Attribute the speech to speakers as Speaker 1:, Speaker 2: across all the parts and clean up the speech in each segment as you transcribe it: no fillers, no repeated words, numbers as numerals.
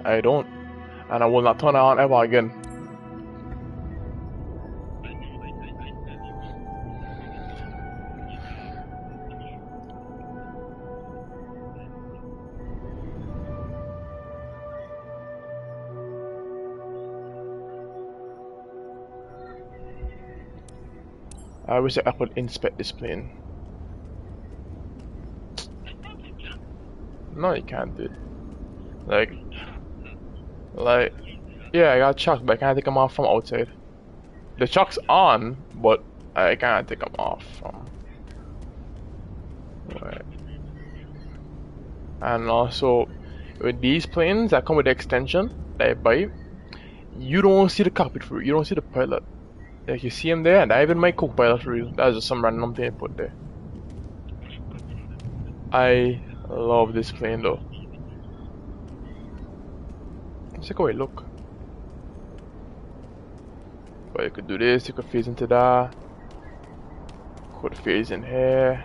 Speaker 1: I don't. And I will not turn it on ever again. I wish I could inspect this plane. No, you can't, dude. Like, yeah, I got chucks, but I can't take them off from outside. The chuck's on, but I can't take them off from. Right. And also, with these planes that come with the extension that I buy, you don't see the cockpit for it. You don't see the pilot. Like, you see him there, and I even my co-pilot for you. That's just some random thing I put there. I love this plane though. Let's take away look. But you could do this, you could phase into that. Could phase in here.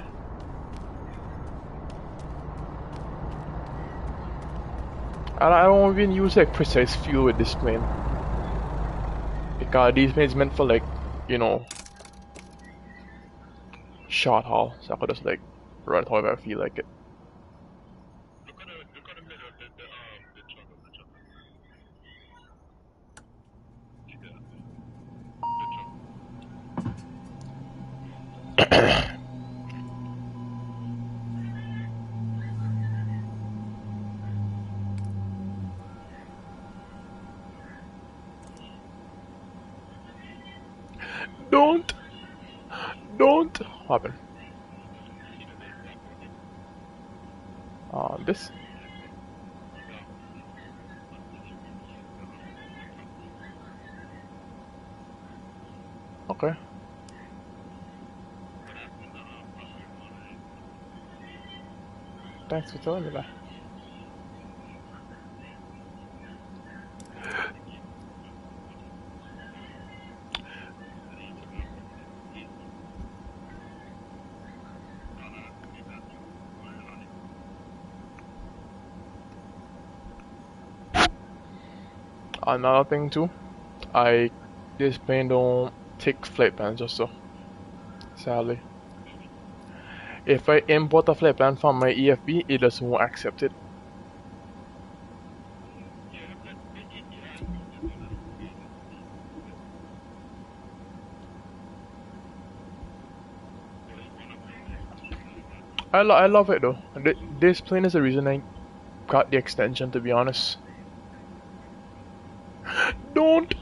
Speaker 1: And I don't even use like precise fuel with this plane. Because these planes meant for like, you know, short haul. So I could just like run it however I feel like it. Don't! What happened? This? Okay. Thanks for telling me that. Another thing too, this plane don't take flight plans just so. Sadly. If I import a flight plan from my EFB, it just won't accept it. I love it though. This plane is the reason I got the extension, to be honest. Don't!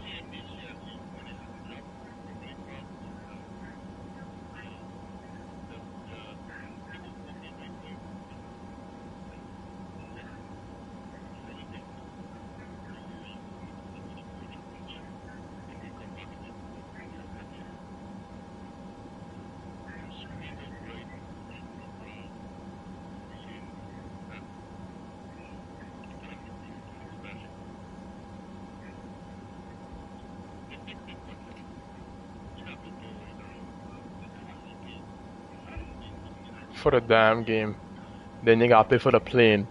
Speaker 1: For the damn game. Then you gotta pay for the plane.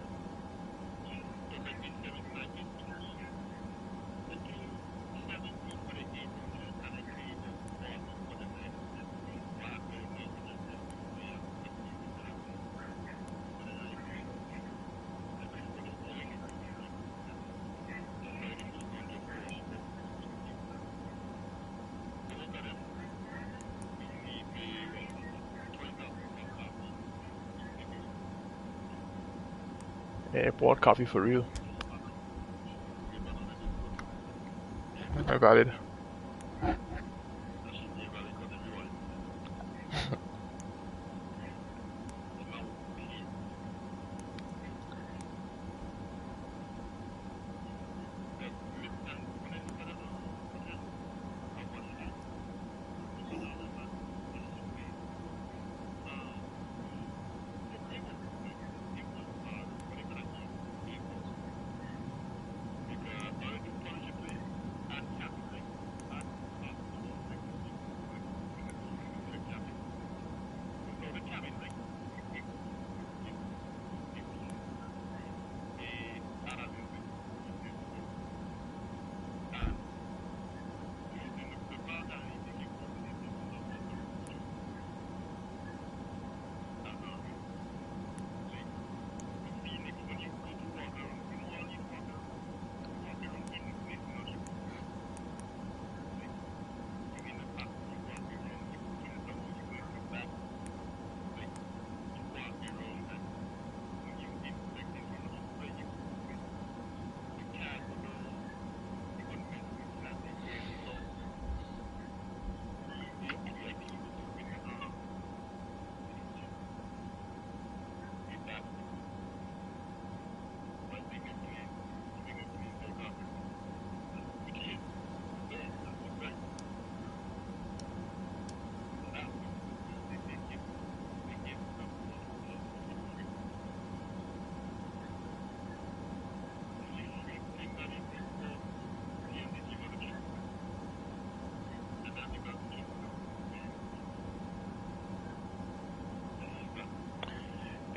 Speaker 1: Airport coffee for real. I got it.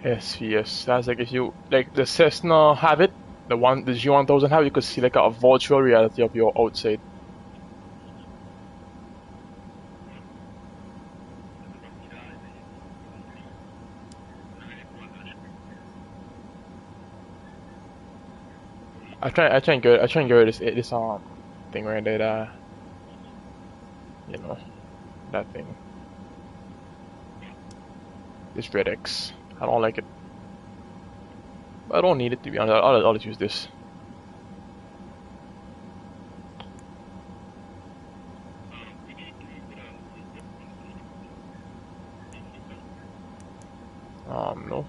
Speaker 1: SVS. That's like if you like the Cessna have it, the G1000 have, you could see like a virtual reality of your outside. I try and get rid of this thing right there. You know that thing. This Red X. I don't like it. I don't need it to be honest. I'll just use this. No.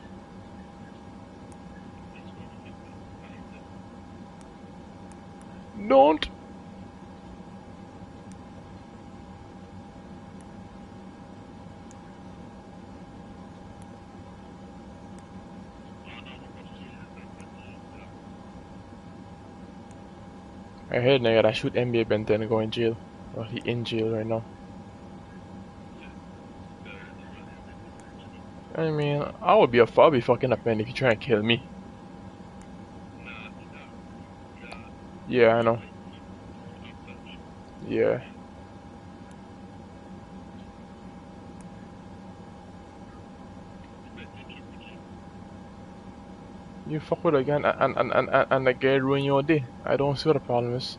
Speaker 1: Don't. I heard nigga that shoot NBA Ben 10 and go in jail. Well, he in jail right now. I mean, I'll be fucking offended if you try and kill me. Yeah, I know. Yeah. You fuck with a gun and the guy ruin your day. I don't see what the problem is.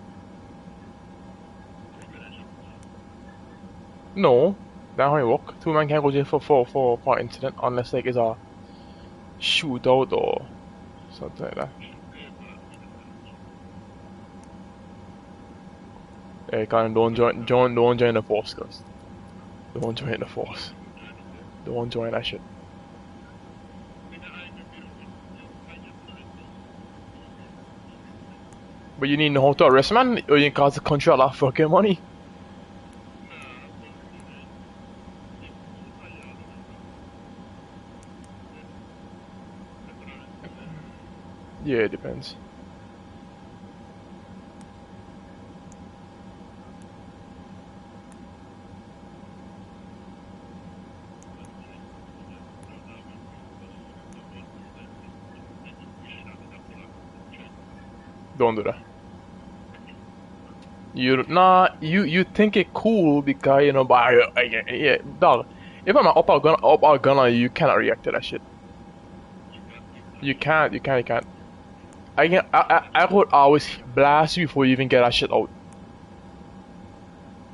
Speaker 1: No, that's how it work. Two men can't go jail for an incident unless like it's a shootout or something like that. Hey, Colin, don't join the force, cause don't join the force. Don't join that shit. But you need to know how to arrest man, or you can cost the country a lot of fucking money. Yeah, it depends. Don't do that. You think it cool because you know, but yeah, dog. If I'm up our gun on you, you cannot react to that shit. You can't. I would always blast you before you even get that shit out.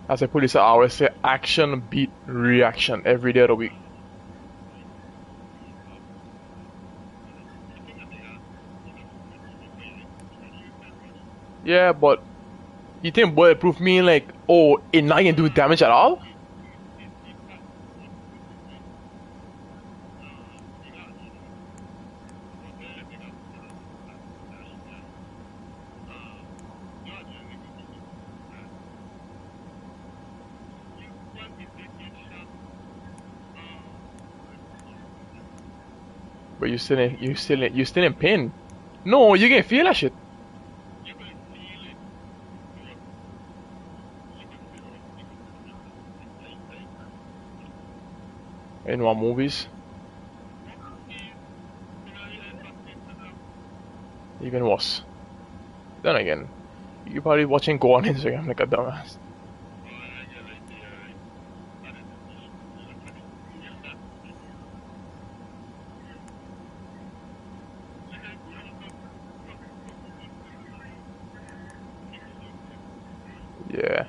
Speaker 1: As a police, I always say action beat reaction every day of the week. Yeah, but you think bulletproof mean like, oh, it not gonna do damage at all? But you still in pain. No, you can feel that shit. In what movies? Even worse. Then again, you probably watching Go on Instagram like a dumbass. Yeah.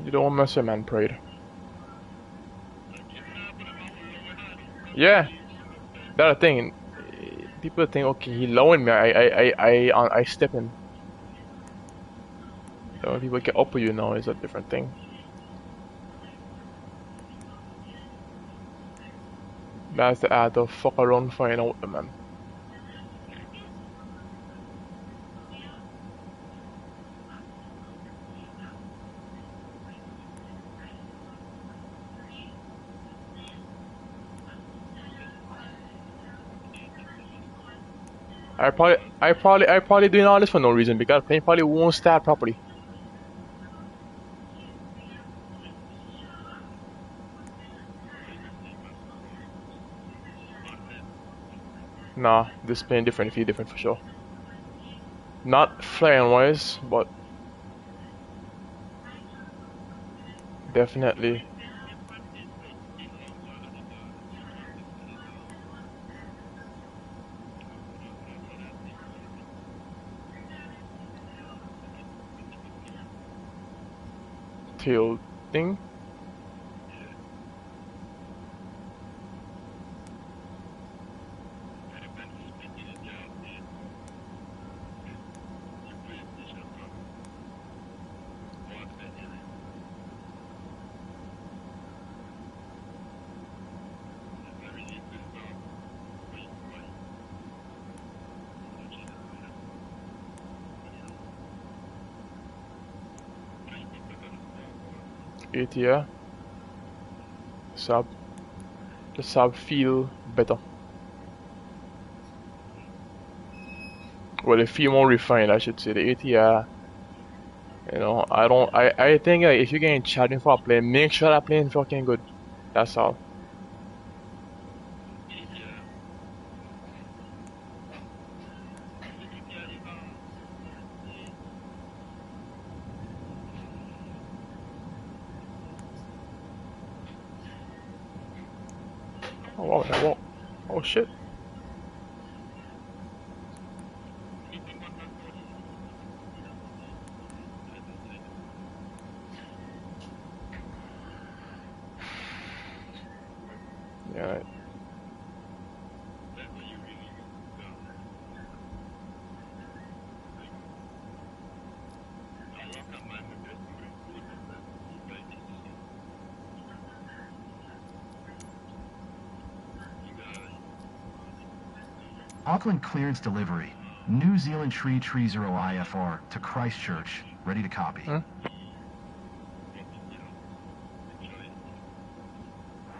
Speaker 1: You don't mess with man pride. Yeah, that's the thing. People think, okay, he lowering me. I step in. So when people get up with you now, is a different thing. That's the art of fuck around find out, man. I probably doing all this for no reason because plane probably won't start properly. Nah, this plane different, feel different for sure. Not flying wise, but definitely tilting. ATR sub. The sub feel better. Well, they feel more refined, I should say. The ATR, you know, I think if you're getting charging for a plane, make sure that plane fucking good. That's all. Oh, wow, wow. Oh shit. Yeah.
Speaker 2: Auckland clearance delivery. New Zealand 330 IFR to Christchurch. Ready to copy.
Speaker 1: Hmm?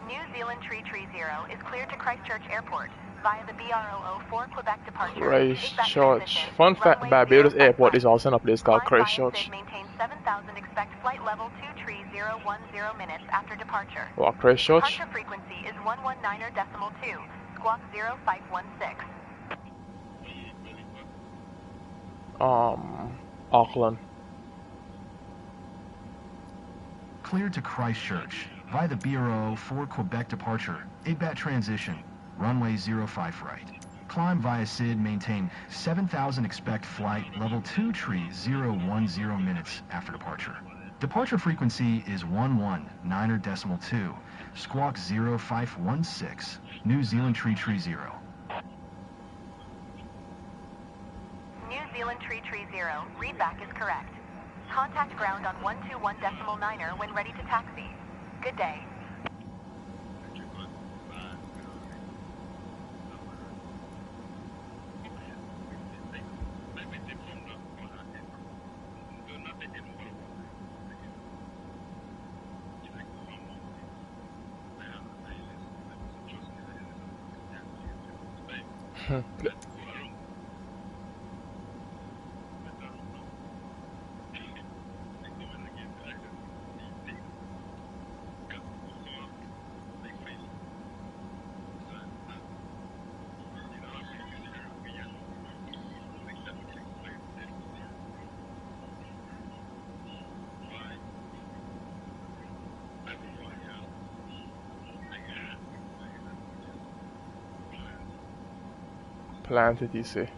Speaker 3: New Zealand 330 is cleared to Christchurch Airport via the BR004 Quebec departure.
Speaker 1: Christchurch. Fun fact, Barbados Airport is also in a place called Christchurch.
Speaker 3: Maintain 7,000, expect flight level 23010 minutes after departure.
Speaker 1: What, Christchurch?
Speaker 3: Departure frequency is 119.2, squawk 0516.
Speaker 1: Auckland.
Speaker 2: Cleared to Christchurch via the BR004 Quebec departure. 8-bat transition. Runway 05 right. Climb via SID, maintain 7,000, expect flight level 23010 minutes after departure. Departure frequency is 119.2, squawk 0516, New Zealand 330.
Speaker 3: New Zealand 330, readback is correct. Contact ground on 121.9 when ready to taxi. Good day.
Speaker 1: Planted, you say?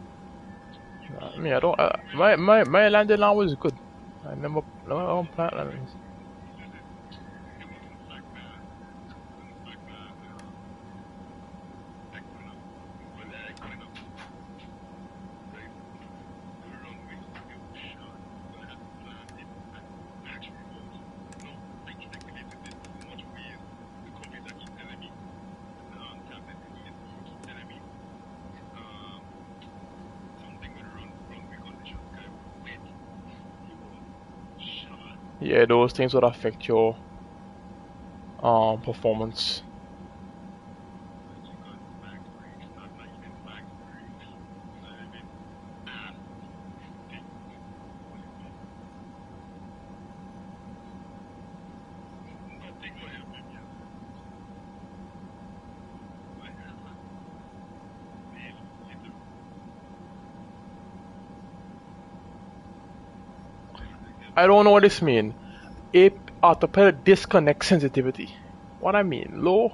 Speaker 1: I mean, I don't. My landing line was good. I never plant landings. Yeah, those things would affect your performance. I don't know what this mean. Autopilot disconnect sensitivity. What I mean, low.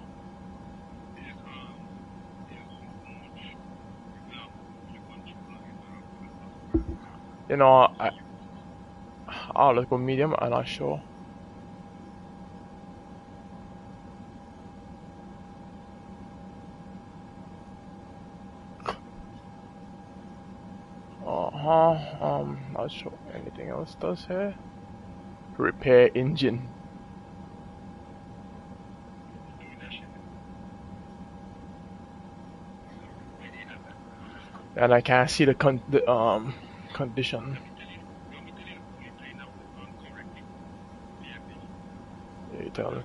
Speaker 1: You know, let's go medium. I'm not sure. Not sure anything else does here. Repair engine. And I can't see the condition. Yeah, you tell me.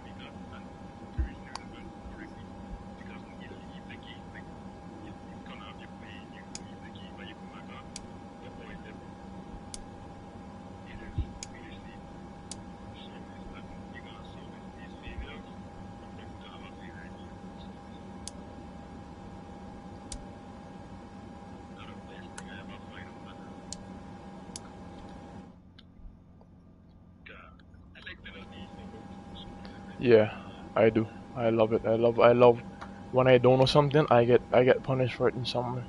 Speaker 1: Yeah, I do. I love it. I love when I don't know something, I get punished for it in some way.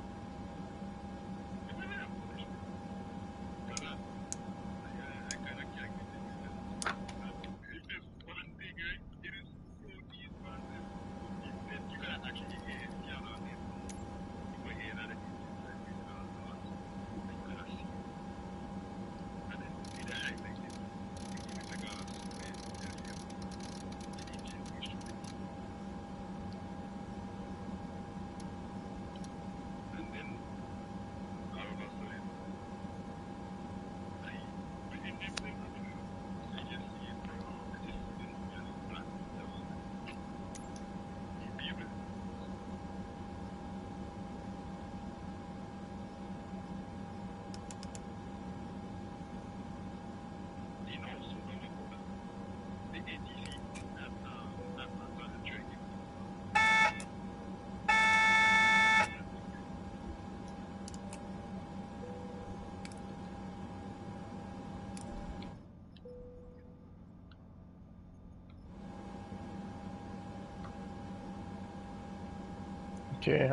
Speaker 1: Okay,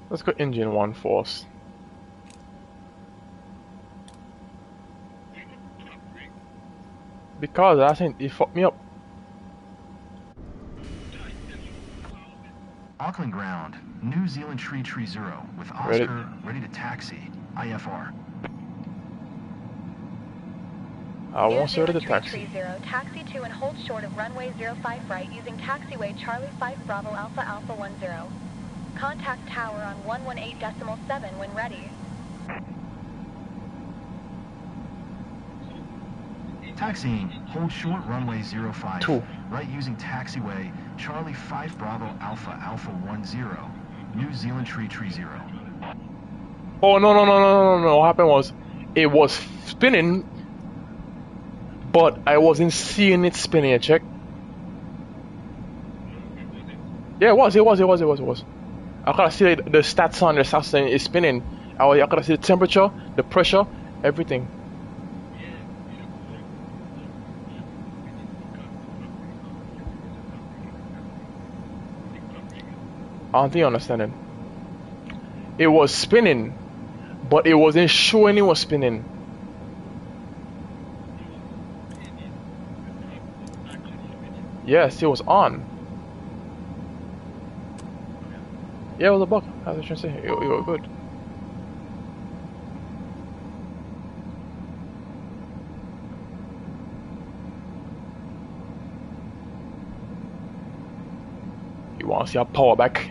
Speaker 1: let's go engine 1 first. Because I think it fucked me up.
Speaker 2: Auckland ground, New Zealand Tree 30 with Oscar ready to taxi, IFR.
Speaker 1: I won't say the taxi.
Speaker 3: 30, taxi to and hold short of runway 05 right using taxiway Charlie 5 Bravo Alpha Alpha 10. Contact tower on 118.7 when ready.
Speaker 2: Taxiing, hold short runway 05
Speaker 1: 2.
Speaker 2: right using taxiway Charlie 5 Bravo Alpha Alpha 10, New Zealand Tree 30.
Speaker 1: Oh no! What happened was, it was spinning, but I wasn't seeing it spinning. Check. Yeah, it was. I could see the stats on the stats saying it's spinning. I could see the temperature, the pressure, everything. I don't think you're understanding. It was spinning, but it wasn't showing it was spinning. Yes, it was on. Yeah, it was a bug. I was trying to say, you were good. You want to see our power back?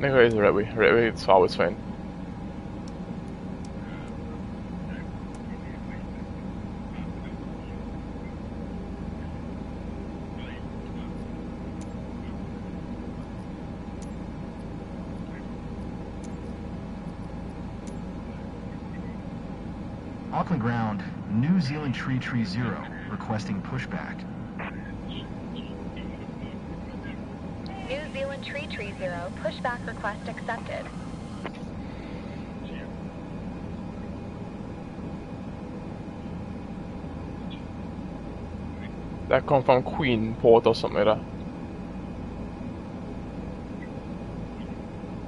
Speaker 1: Nigga is right way, it's always fine.
Speaker 2: Auckland ground, New Zealand Tree 0, requesting pushback.
Speaker 3: New Zealand Tree 0, pushback request accepted.
Speaker 1: That come from Queen Port or something like that.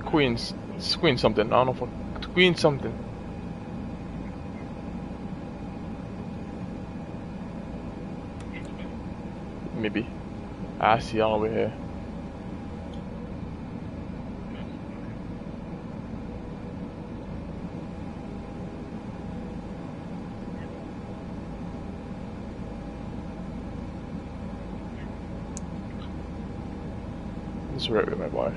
Speaker 1: Queen something, I don't know for Queen something. Maybe. I see all over here. This is right with my boy.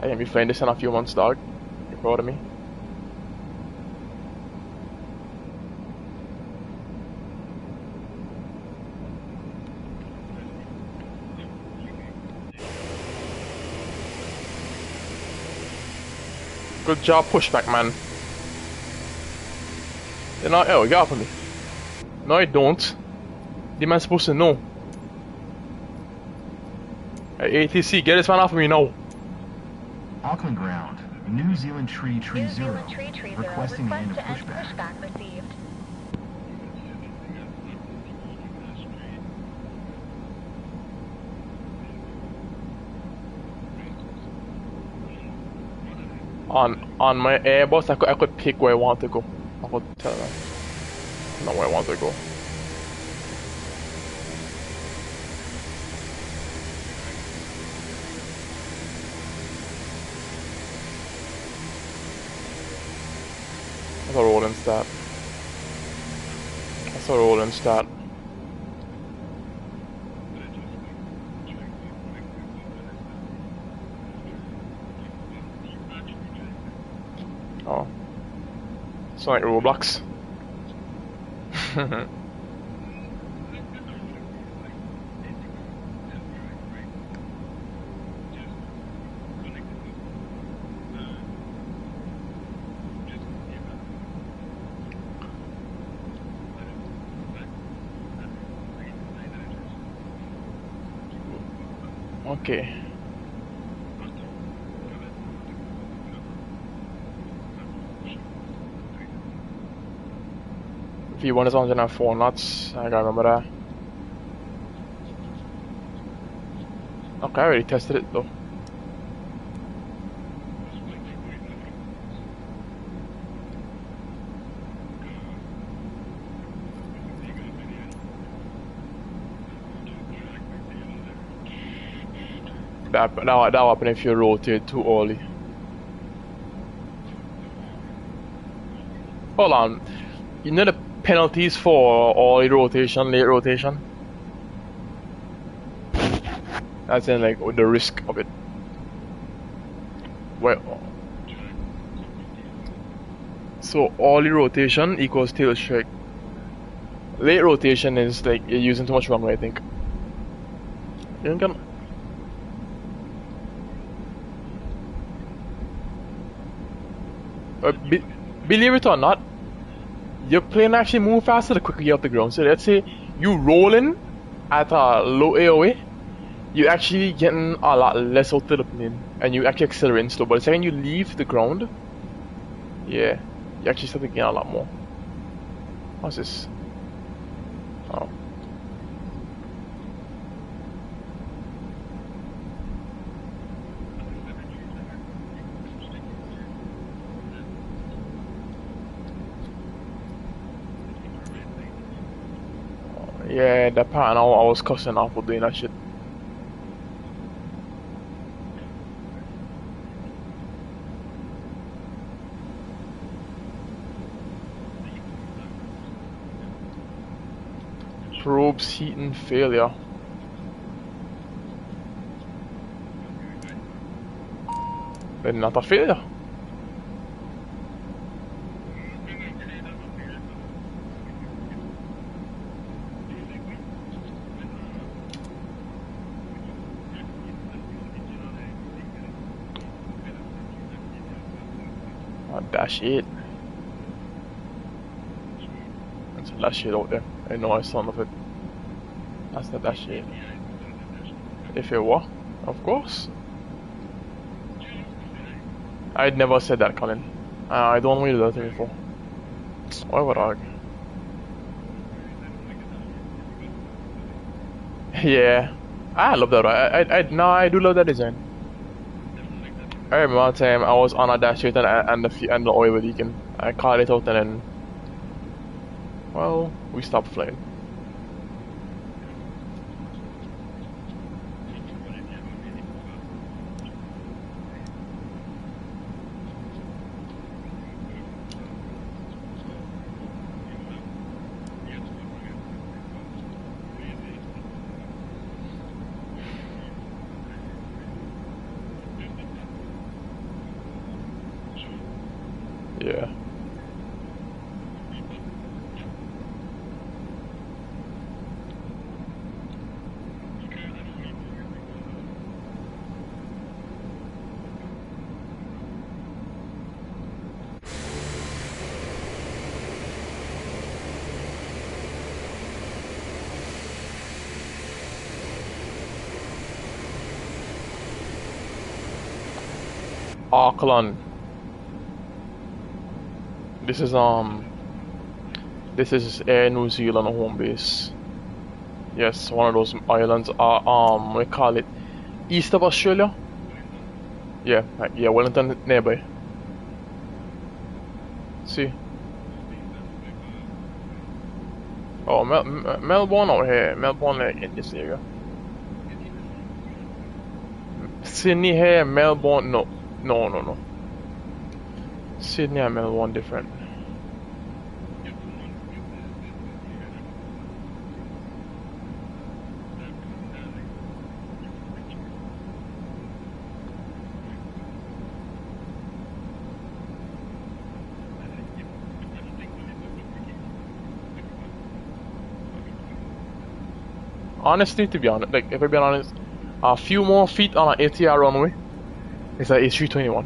Speaker 1: I ain't be playing this in a few months, dog. You proud of me? Good job, pushback, man. You're not. Oh, you got for me. No, I don't. The man's supposed to know. Hey, ATC, get this man off of me now.
Speaker 2: Auckland ground, New Zealand Tree 0, requesting the end of
Speaker 3: Request to
Speaker 2: pushback.
Speaker 3: end pushback received.
Speaker 1: On my Airbus, I could pick where I want to go. I could tell them. Not where I want to go. That's a rolling start. That's a rolling start. Oh. It's like Roblox. Okay. V1 is 104 knots. I gotta remember that. Okay, I already tested it though. That happen if you rotate too early. Hold on. You know the penalties for early rotation, late rotation? That's in like with the risk of it. Well, so early rotation equals tail strike. Late rotation is like you're using too much runway, I think. You can. Believe it or not, your plane actually moves faster the quicker you're off the ground. So let's say you rolling at a low AOA, you're actually getting a lot less out to the plane, and you actually accelerating slow. But the second you leave the ground, yeah, you actually start to gain a lot more. What's this? Oh. Yeah, that part I was cussing off for doing that shit. Probes heating failure. Then not a failure. Oh, dash 8. That's a dash 8 out there. I know I son of it. That's the dash 8. If it were, of course. I'd never said that, Colin. I don't really do that before. Why would I? Yeah, I love that. I do love that design. I remember one time I was on a dash 8 and the oil was leaking. I called it out and then, well, we stopped flying. Yeah. Auckland. This is Air New Zealand home base. Yes, one of those islands are we call it east of Australia. Yeah, yeah, Wellington nearby. See. Oh, Melbourne over here. Melbourne like in this area. Sydney here, Melbourne no. Sydney and Melbourne different. Honestly, to be honest, like if I be honest, a few more feet on an ATR runway, it's like A321.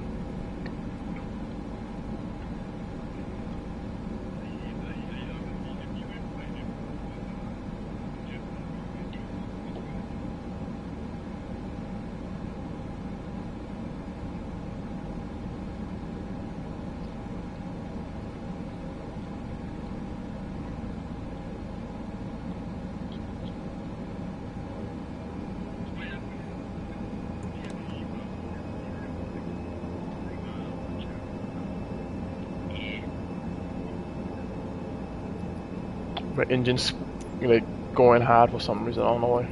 Speaker 1: My engine's like going hard for some reason, I don't know why.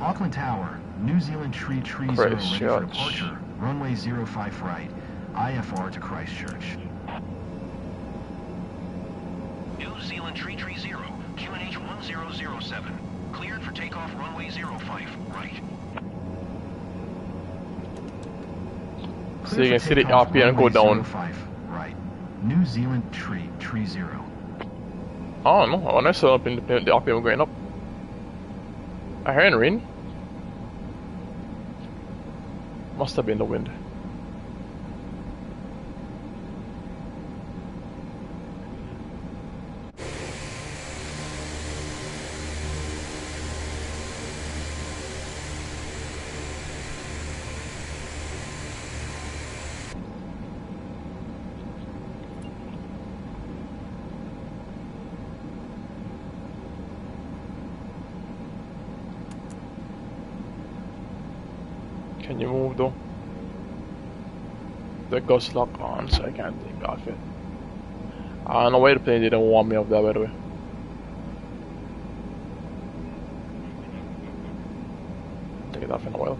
Speaker 2: Auckland Tower, New Zealand Tree 0 ready for departure. Runway 05 right, IFR to Christchurch.
Speaker 4: New Zealand Tree 0, QNH 1007. Cleared for takeoff runway 05 right.
Speaker 1: So you can see the RPM go down.
Speaker 2: 05 right. New Zealand Tree 0.
Speaker 1: Oh no, when I saw the RPM going up. I heard rain. Must have been the wind. Can you move though? The gust lock on, so I can't take off it. I don't know why the plane didn't warm me up there, by the way. Take it off in a while.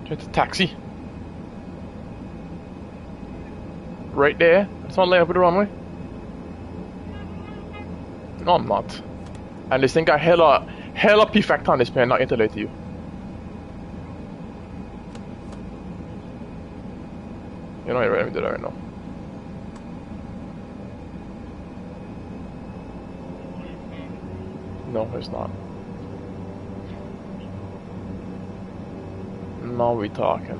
Speaker 1: It's a taxi. Right there. It's not laying up with the runway. No, I'm not. And this thing got hella P-factor on this plane, not into to you. You know you're ready to do that right now. No, it's not. Now we talking.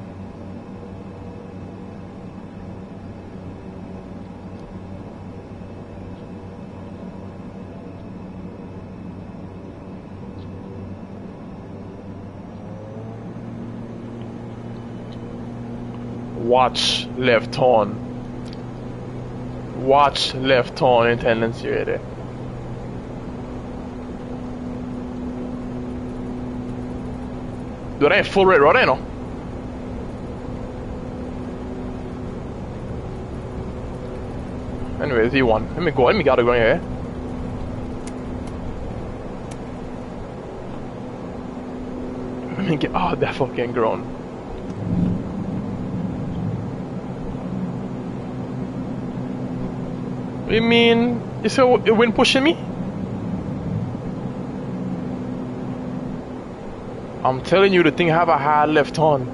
Speaker 1: Watch left turn. Watch left turn in tendency right there. Du, det är full red rod ännu. Anyway, V1. Let me gotta go in here. Let me get that fucking grown. You mean is a wind pushing me? I'm telling you, the thing have a high left turn.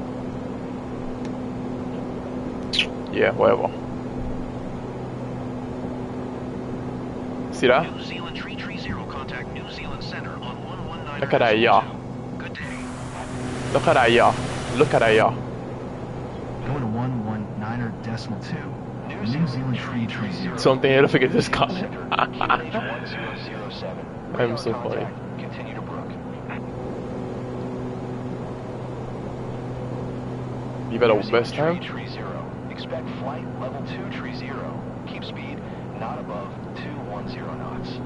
Speaker 1: Yeah, whatever. See that?
Speaker 4: New Zealand 330, contact New Zealand Center on 119.
Speaker 1: Look at that, yeah.
Speaker 4: Good day.
Speaker 1: Look at that, yeah. Look at that, yeah.
Speaker 2: Going to 119.2. New Zealand 330.
Speaker 1: Something here to forget this car.
Speaker 2: QNH 1007.
Speaker 1: I'm so funny.
Speaker 2: Continue to Brook.
Speaker 1: You better best time.
Speaker 2: 330. Expect flight level 230. Keep speed not above 210 knots.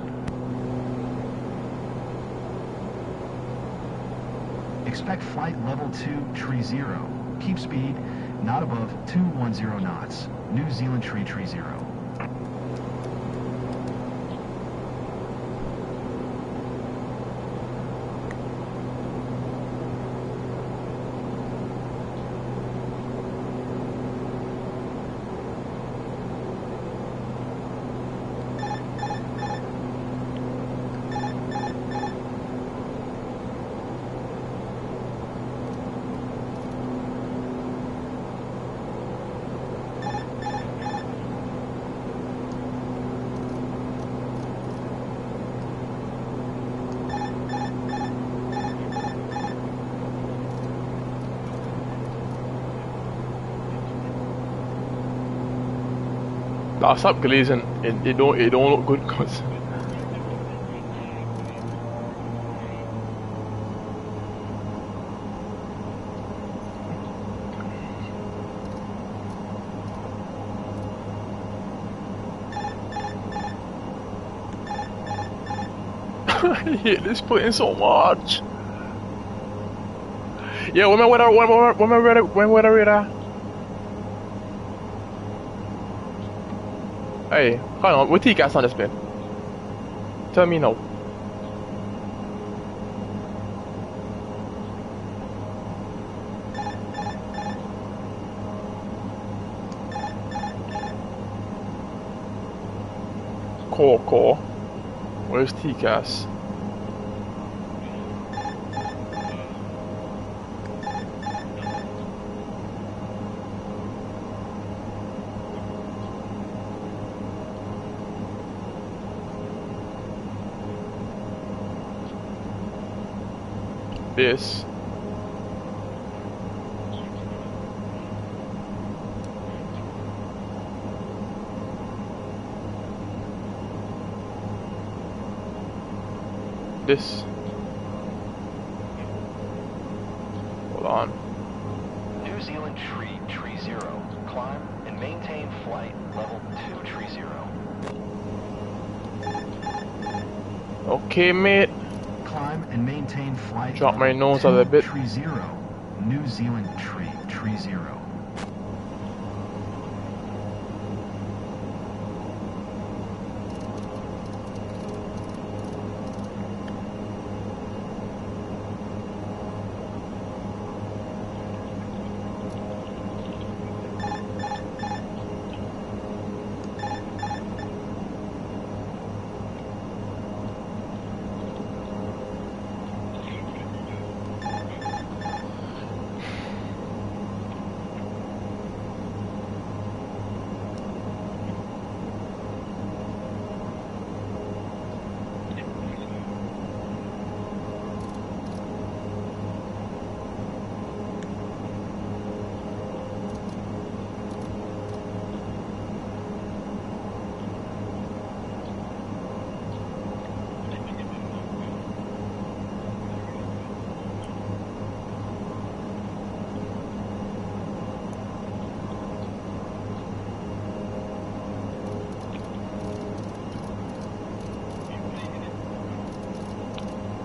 Speaker 2: Expect flight level 230. Keep speed not above 210 knots. New Zealand 330.
Speaker 1: Nah, stop glazing. It don't look good, cause I hate this plane so much. Yeah, when we're ready. Hey, hold on, what TCAS on this plane? Tell me no. Core. Where's TCAS? This. This. Hold on.
Speaker 2: New Zealand 330. Climb and maintain flight level 230.
Speaker 1: Okay, mate.
Speaker 2: Climb and maintain flight
Speaker 1: Drop my
Speaker 2: level
Speaker 1: nose a little bit.
Speaker 2: 230. New Zealand 330.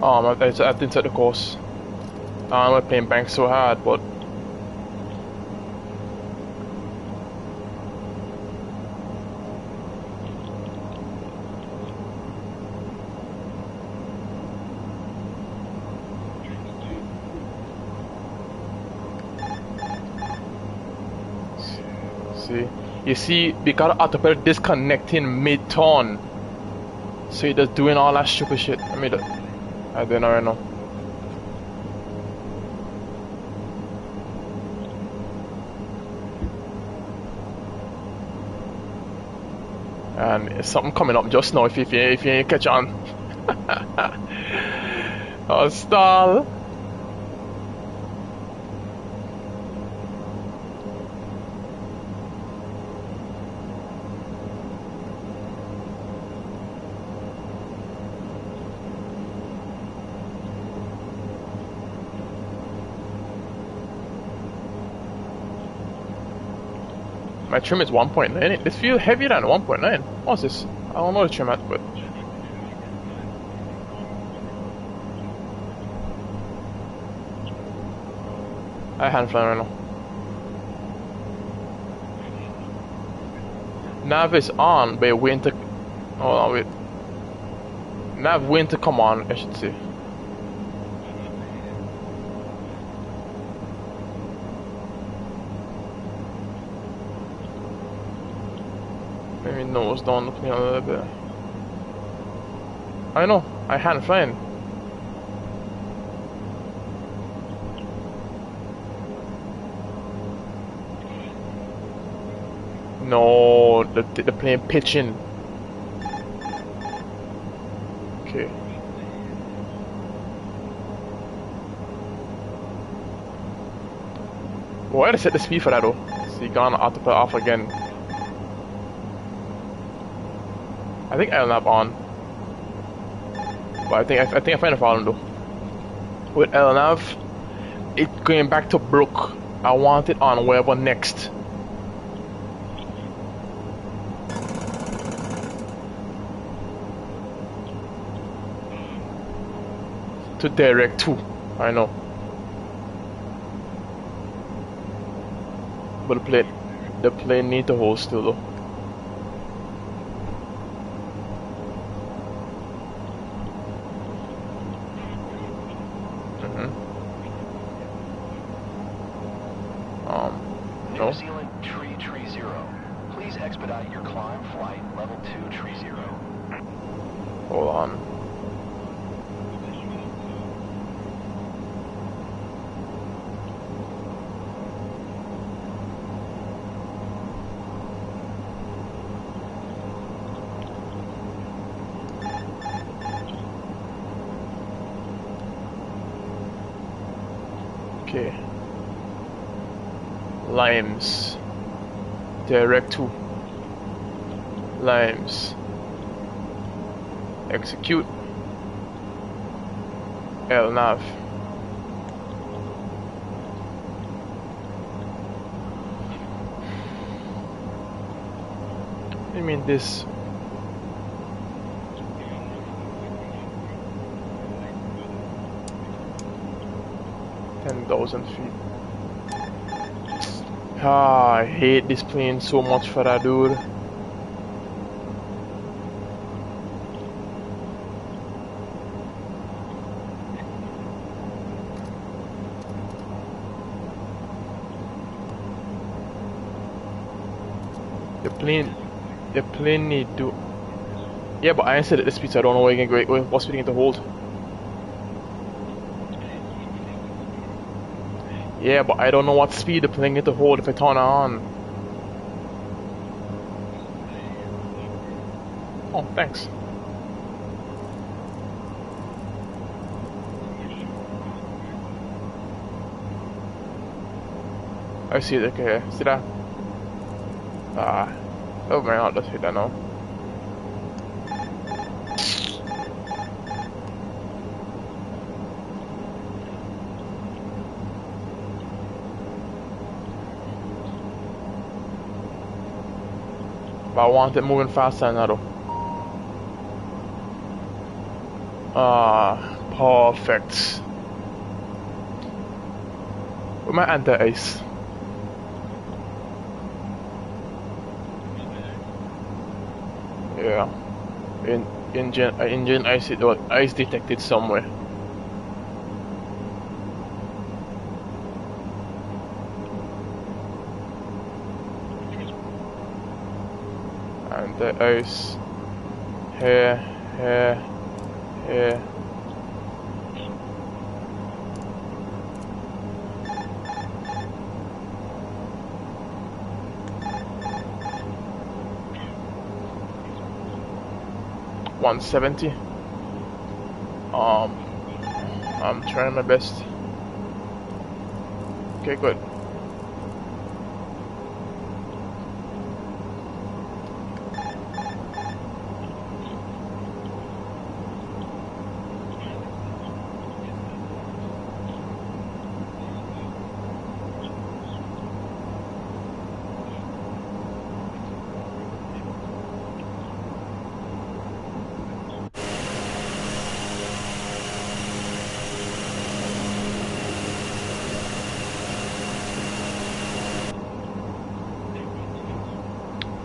Speaker 1: I didn't set the course. I'm not playing bank so hard, but see, you see, we got autopilot disconnecting mid-turn, so he just doing all that stupid shit. I mean, I don't know right now. And it's something coming up just now if you ain't catch on. Oh, stall. My trim is 1.9. This feels heavier than 1.9. What's this? I don't know the trim at, but I hand flying right now. Nav is on, but waiting to. Hold on, wait. Nav waiting to come on, I should say. Maybe nose down, look me a little bit. I know, I hand flying. No, the plane pitching. Okay. Why did I set the speed for that though? So you gone autopilot off again. I think I'll nap on. But I think I find a problem though. With LNAV, it going back to Brook. I want it on wherever next. To direct 2, I know. But the plane need to hold still though.
Speaker 2: No. New Zealand tree 0. Please expedite your climb flight level 2 tree 0.
Speaker 1: Hold on. Okay. Limes. Direct 2. Limes. Execute. LNAV. I mean this. $10,000 feet. Ah, I hate this plane so much for that, dude. The plane need to. Yeah, but I ain't set at the speed, so I don't know where you can go. What speed you need to hold. Yeah, but I don't know what speed the plane need to hold if I turn it on. Oh, thanks. I see it, okay, see that? Ah, oh man, I'll just hit that now. But I want it moving faster than that though. Ah. Perfect. With my anti-ice. Yeah. Engine ice detected somewhere. Anti-ice. Here. 170. I'm trying my best. Okay, good.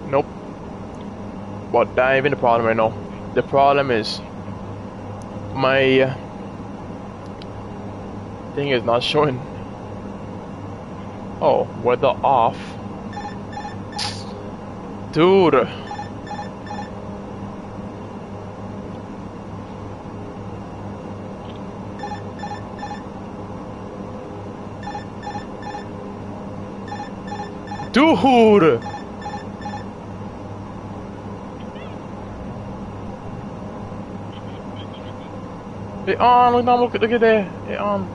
Speaker 1: Nope. But that ain't even the problem right now. The problem is my thing is not showing. Oh, weather off. Dude. Dude. It on, look at there. It on.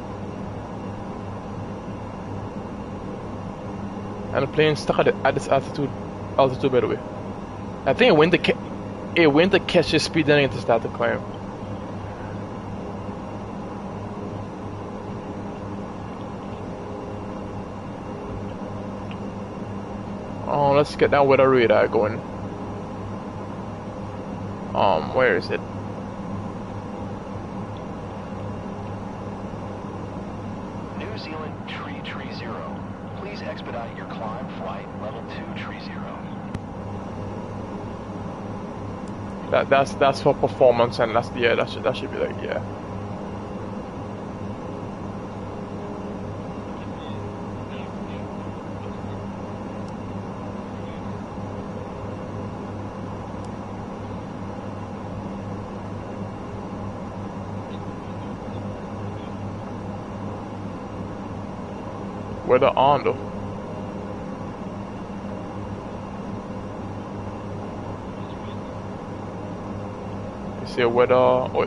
Speaker 1: And the plane stuck at this altitude by the way. I think it went to catch its speed then to start to climb. Oh, let's get that weather radar going. Where is it?
Speaker 2: New Zealand tree 0. Please expedite your climb flight level 2 tree 0.
Speaker 1: That's for performance, and that should be like, yeah. Weather on though. You see weather. Oh.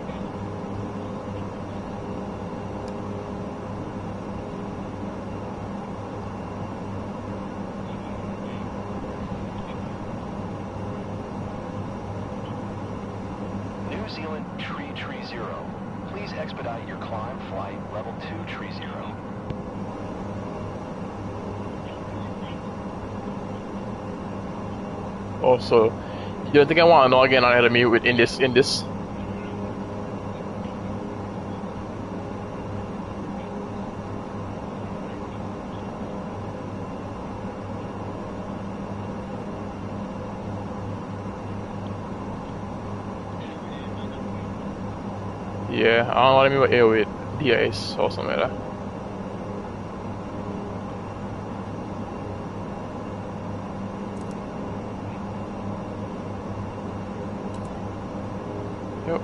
Speaker 2: New Zealand tree 0. Please expedite your climb flight level 2 tree 0.
Speaker 1: Also, you don't think I want to know again ahead of me with in this? Yeah, I don't know what I mean with air with DIS or something like that. Yep.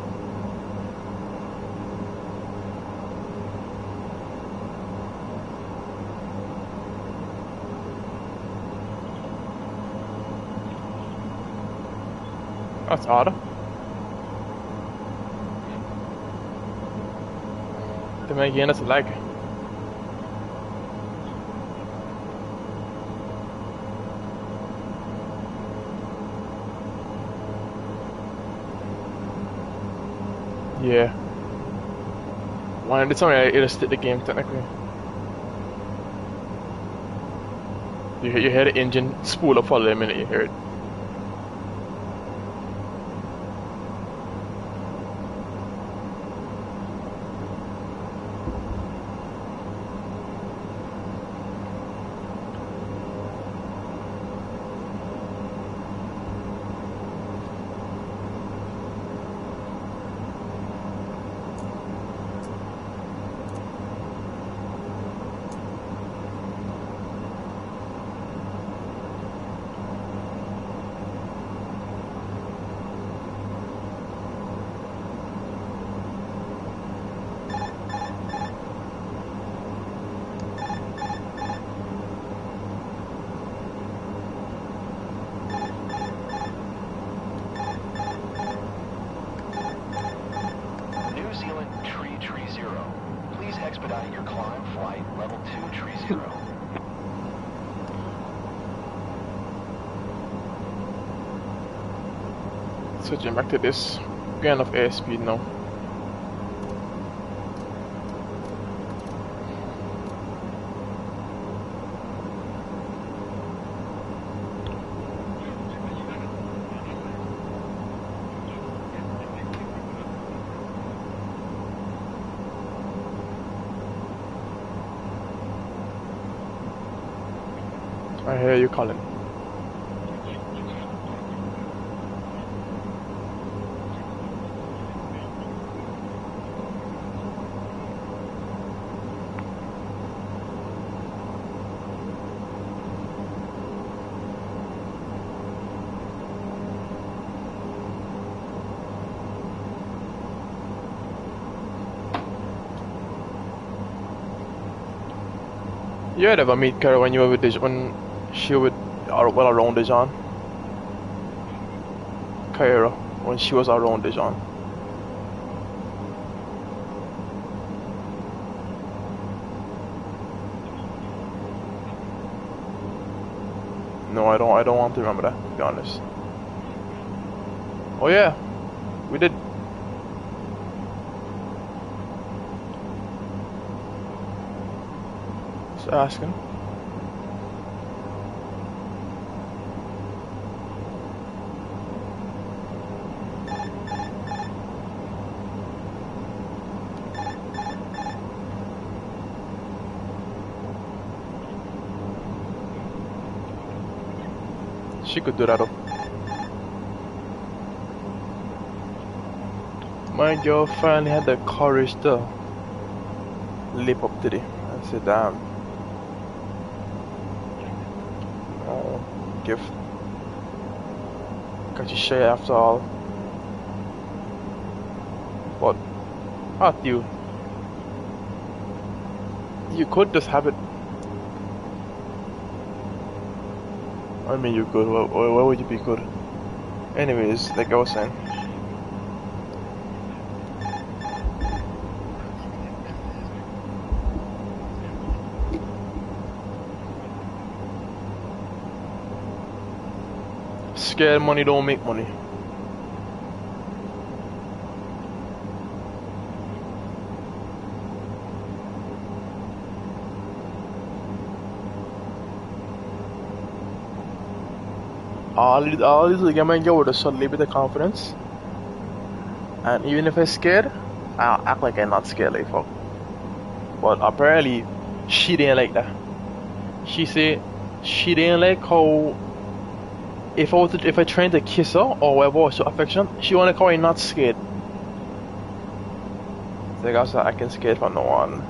Speaker 1: That's odd. Then again, that's a lag. Yeah. Why did something it'll stick the game technically? You hear the engine spool up for a minute, you hear it.
Speaker 2: expediting your climb, flight level 230.
Speaker 1: Switching back to this. Getting enough airspeed now. I hear you calling. You had ever meet Kara when you were with Dijon, when she would, well, around Dijon? Kara, when she was around Dijon. No, I don't want to remember that, to be honest. Oh yeah, we did. Just asking. She could do that though. My girl finally had the courage to leap up to the and say, damn. Oh, gift. Got you shy after all. But, not you. You could just have it. I mean, you could. Why would you be good? Anyways, like I was saying. Scared money don't make money. All these like, I get with a suddenly bit of confidence, and even if I'm scared, I'll act like I'm not scared like fuck. But apparently, she didn't like that. She said she didn't like how if I tried to kiss her or whatever was so affection, she wanna call me not scared. Like I said, I can scared from no one.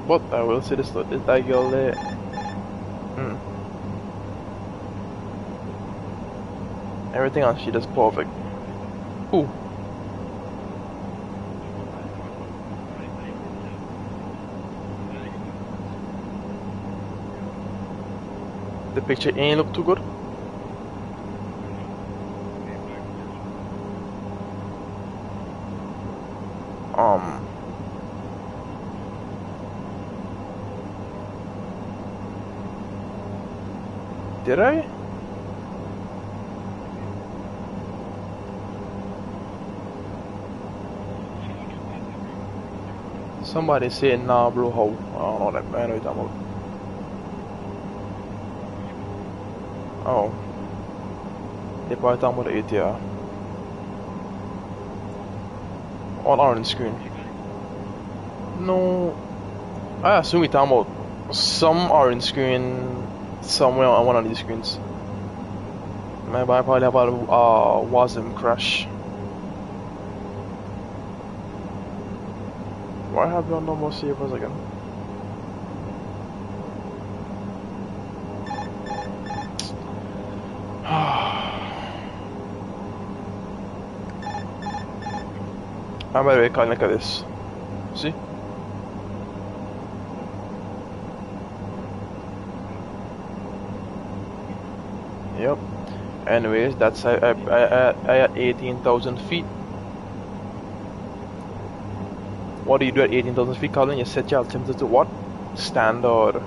Speaker 1: But I will say this though, is that girl there? Everything else she does perfect. Ooh. The picture ain't look too good. Did I? Somebody said nah bro, how? I don't know that, I know what you're talking about. Oh. They probably talking about the ATR. On orange screen. No. I assume we're talking about some orange screen somewhere on one of these screens. Maybe I probably have a WASM crash. Why have you on normal savers again? I'm by the way, can't look at this. See? Yep. Anyways, that's I at 18,000 feet. What do you do at 18,000 feet, Colin? You set your altimeter to what? Standard.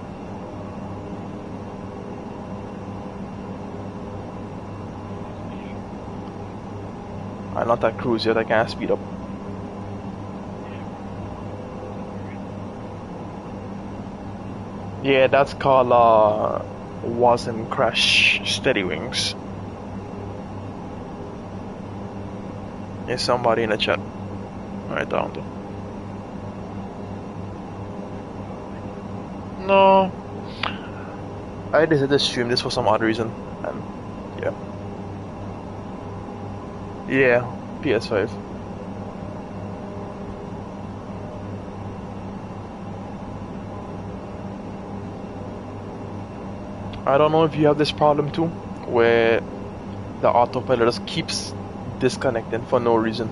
Speaker 1: I'm not at cruise yet, I can't speed up. Yeah, that's called wasn't crash steady wings. There's somebody in the chat. Right down there. No. I decided to stream this for some odd reason, and yeah. Yeah, PS5. I don't know if you have this problem too, where the autopilot just keeps disconnecting for no reason.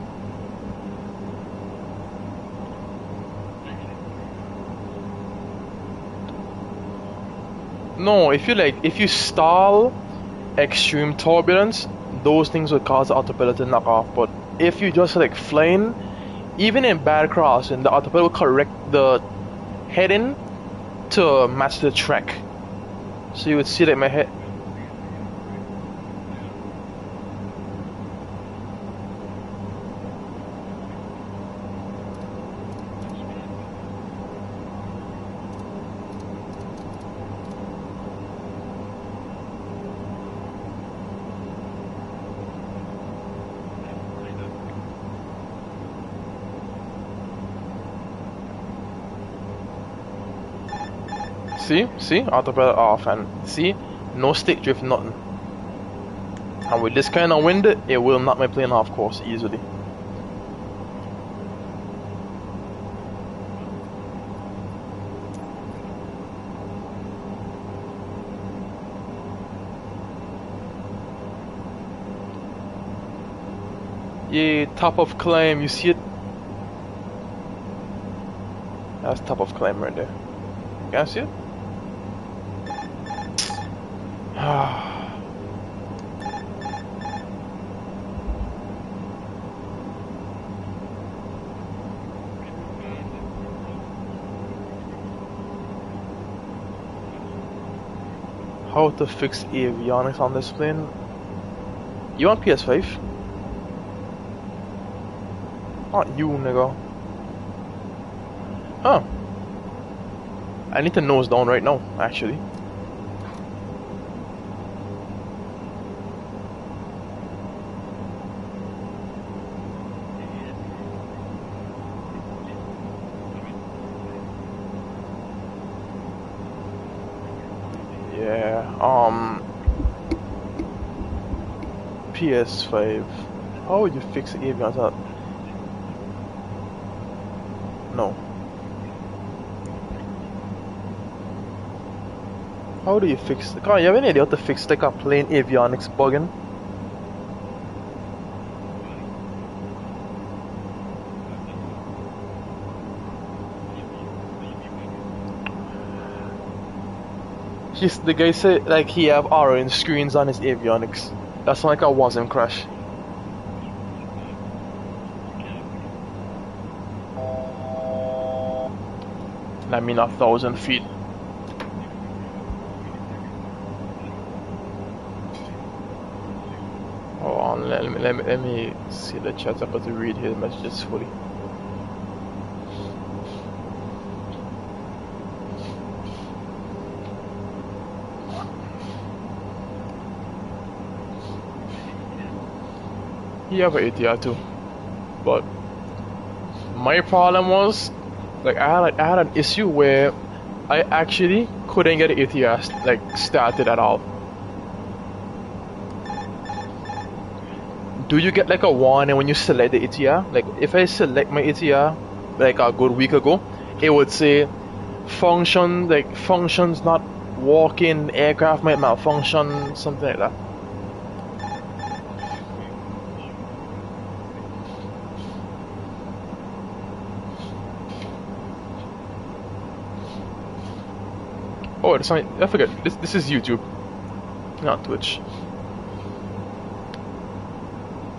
Speaker 1: No, if you stall extreme turbulence, those things would cause the autopilot to knock off. But if you just like flying, even in bad crossing, the autopilot will correct the heading to match the track. So you would see that my head. See, autopilot off, and see, no stick drift, nothing. And with this kind of wind, it will knock my plane off course easily. Yeah, top of climb, you see it? That's top of climb right there. You can see it? How to fix avionics on this plane? You want PS5? Not you, nigga. Huh. I need to nose down right now, actually. PS5. How would you fix the avionics up? No. How do you fix the car? You have any idea how to fix like a plane avionics bugging? The guy said like he have orange screens on his avionics. That's like a wasm crash. I mean 1,000 feet. Hold on, let me see the chat. I've got to read his messages fully. He have an ATR too, but my problem was like I had an issue where I actually couldn't get an ATR like started at all. Do you get like a warning when you select the ATR? Like if I select my ATR like a good week ago, it would say functions not working, aircraft might malfunction, something like that. Oh, I forget. This is YouTube, not Twitch.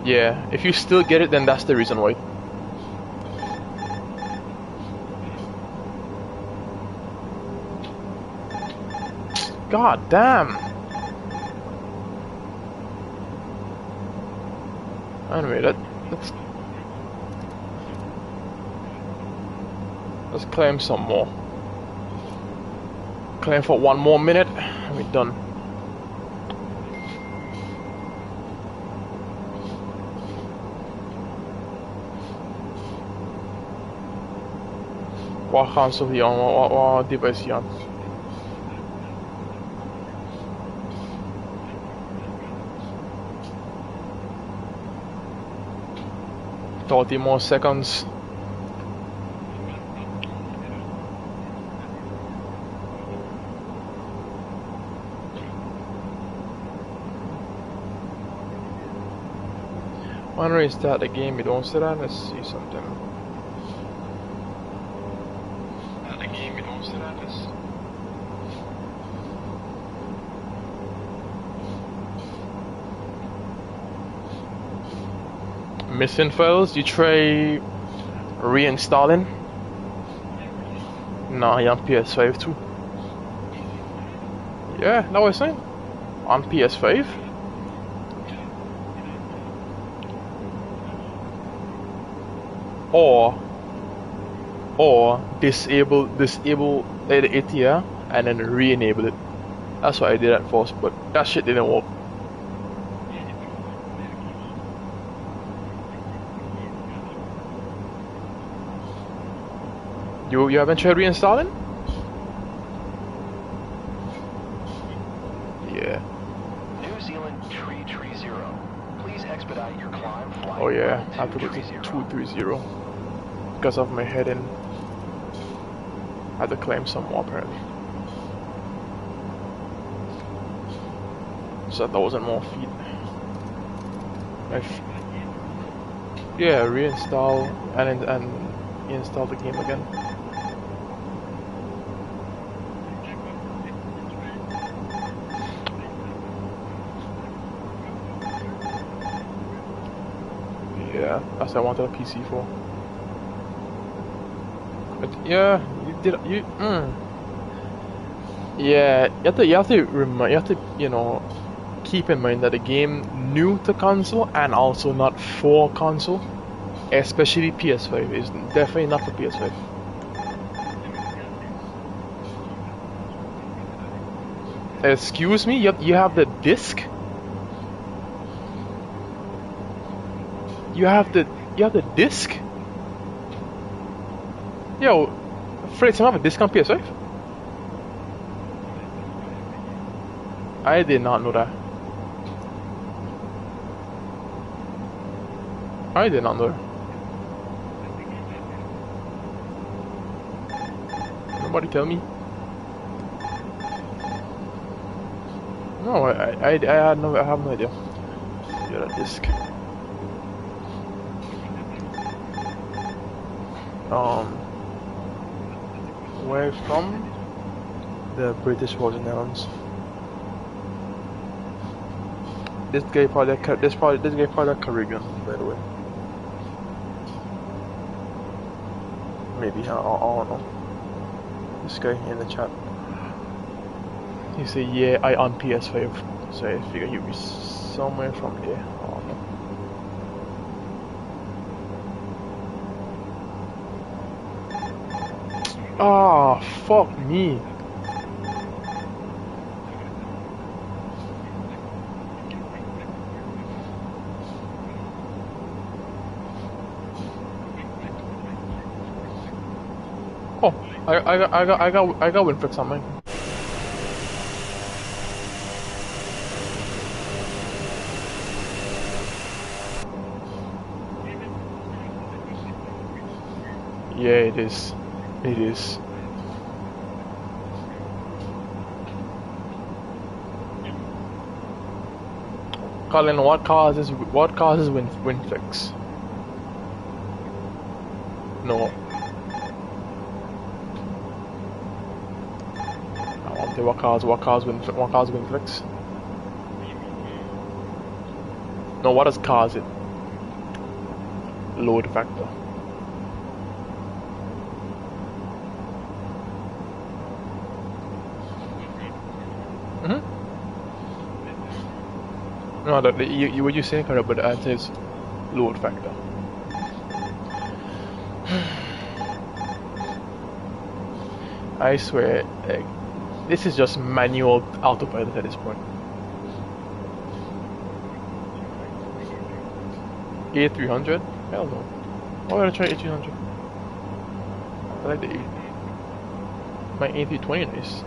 Speaker 1: Yeah, if you still get it, then that's the reason why. God damn. Anyway, let's claim some more. Claim for 1 more minute, and we're done. What console he on? What device he on? Thirty more seconds. When we restart the game, we don't sit down. Let's see something. Missing files. You try reinstalling. Nah, you're on PS5 too. Yeah, that was saying on PS5. Or disable the ATR and then re-enable it. That's what I did at first, but that shit didn't work. You haven't tried reinstalling? Yeah.
Speaker 2: New Zealand 330. Please expedite your climb flight.
Speaker 1: Oh yeah, I have to go to 230 because of my head in. I had to claim some more apparently. So that wasn't more feet. Yeah, reinstall and install the game again. Yeah, that's what I wanted a PC for. But yeah, yeah, you have to keep in mind that the game new to console and also not for console, especially PS5 is definitely not for PS5. Excuse me, you have the disc. You have the disc. Yo, Fred, you have a disc on PS5? I did not know that. I did not know that. Nobody tell me. No, I have no idea. You're a disc. Where from? The British Virgin Islands. This guy probably Caribbean, by the way. Maybe I don't know. This guy in the chat. He said, "Yeah, I on PS5." So I figure he'll be somewhere from there. I don't know. Ah, fuck me. Oh, I got Winfix on mine. Yeah, it is. It is. Colin, what causes Winfix? No. I want to what causes Winfix? No, what does cause it? load factor. No, what you're saying, correct, but the answer is load factor. I swear, like, this is just manual autopilot at this point. A300? Hell no. Why would I try A300? I like the A. My A320 nice.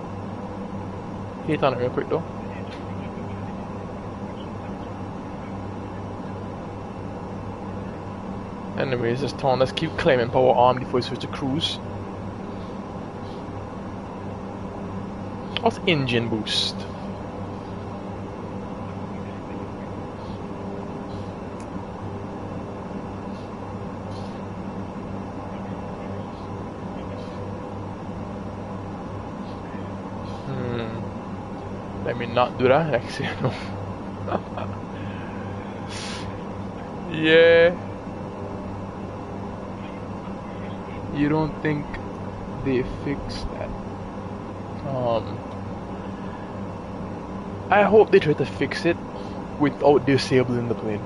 Speaker 1: Hit on it real quick though. Anyways, this town, let's keep claiming power arm before we switch to cruise. What's engine boost? Let me not do that, actually, no. Yeah. You don't think they fixed that? I hope they try to fix it without disabling the plane.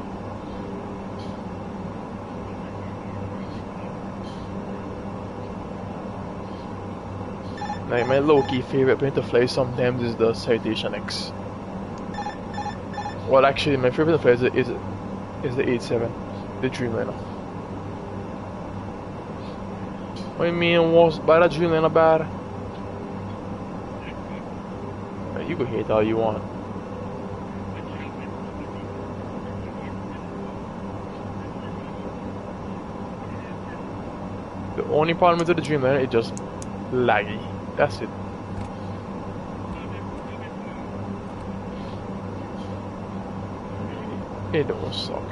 Speaker 1: Like, my low-key favorite plane to fly sometimes is the Citation X. Well, actually, my favorite to fly is the 87, the Dreamliner. What do you mean, was by the Dreamliner bad? You can hate all you want. The only problem with the Dreamliner is just laggy. That's it. It don't suck.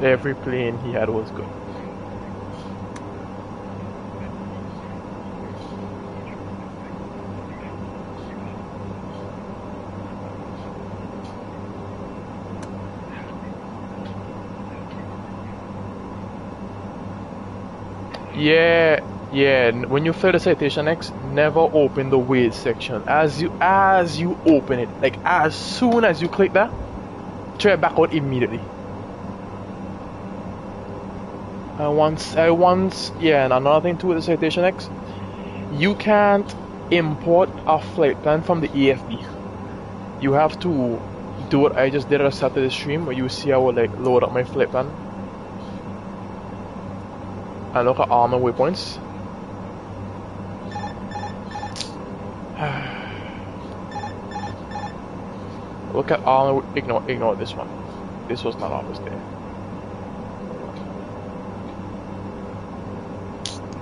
Speaker 1: Every plane he had was good. Yeah. When you fly the Citation X, never open the weight section. As you open it, like as soon as you click that, try it back out immediately. And another thing too with the Citation X, you can't import a flight plan from the AFB. You have to do what I just did at a Saturday stream, where you see I will like load up my flight plan and look at all my waypoints. Look at all my, ignore this one. This was not always there.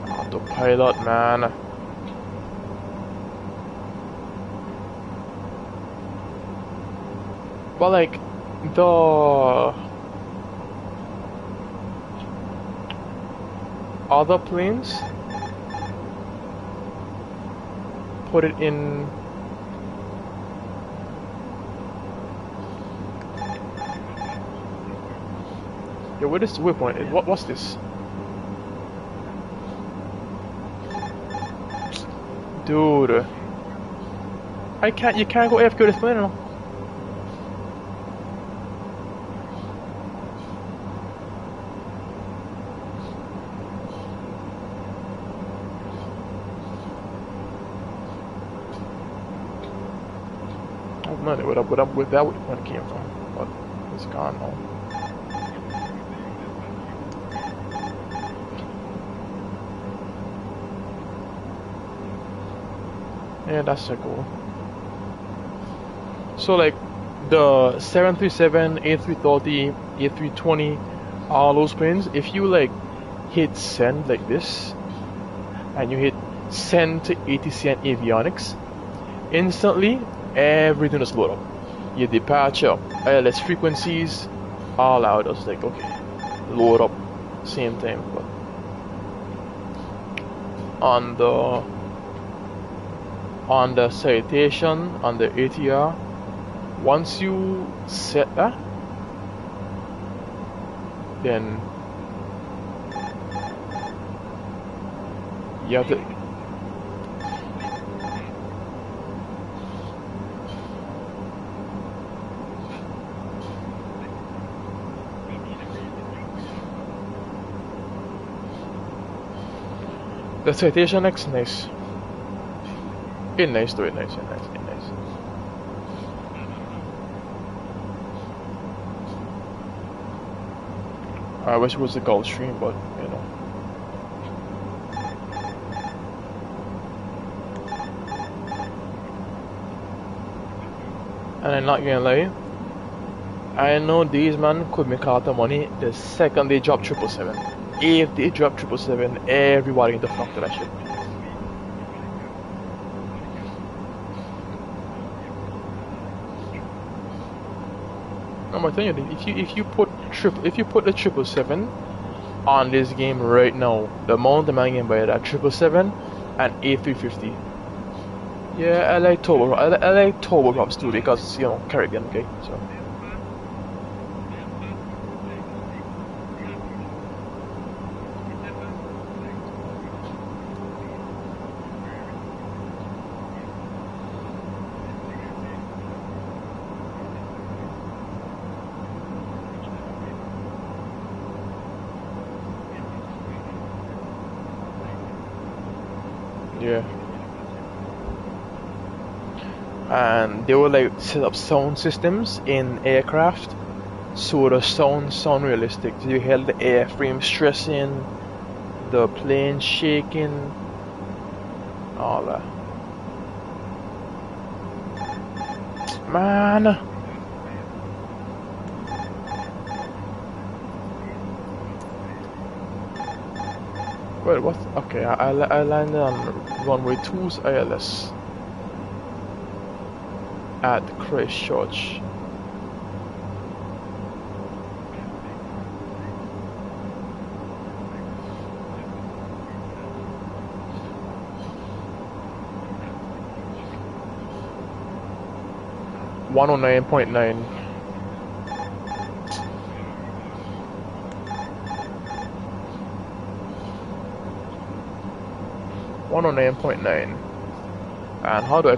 Speaker 1: Autopilot, man. But like the other planes put it in. Yeah, what is the waypoint? What's this? Dude, you can't go AFK with this plane, no? I don't know where that waypoint came from, but it's gone now. Yeah, that's so cool. So like the 737, A330, A320, all those planes, if you like hit send like this, and you hit send to ATC and avionics, instantly everything is loaded up. Your departure, ILS frequencies, all out. Just like okay, load up, same time. But on the on the citation on the ATR, once you set that, then you have to. The citation X nice. It nice to it nice, it nice, it nice. I wish it was the Gulfstream, but you know. And I'm not gonna lie, I know these men could make a lot of money the second they drop 777. If they drop 777, everybody in the flock to that shit. I'm telling you, if you put the 777 on this game right now, the amount the man can buy that 777 and A350. Yeah, I like turboprops too because you know Caribbean, okay, so. Yeah. And they will like set up sound systems in aircraft so the sound realistic. So you hear the airframe stressing, the plane shaking, all that. Man. Wait, what? Okay, I landed on runway 2's ILS at Christchurch. .9. 109.9. And how do I...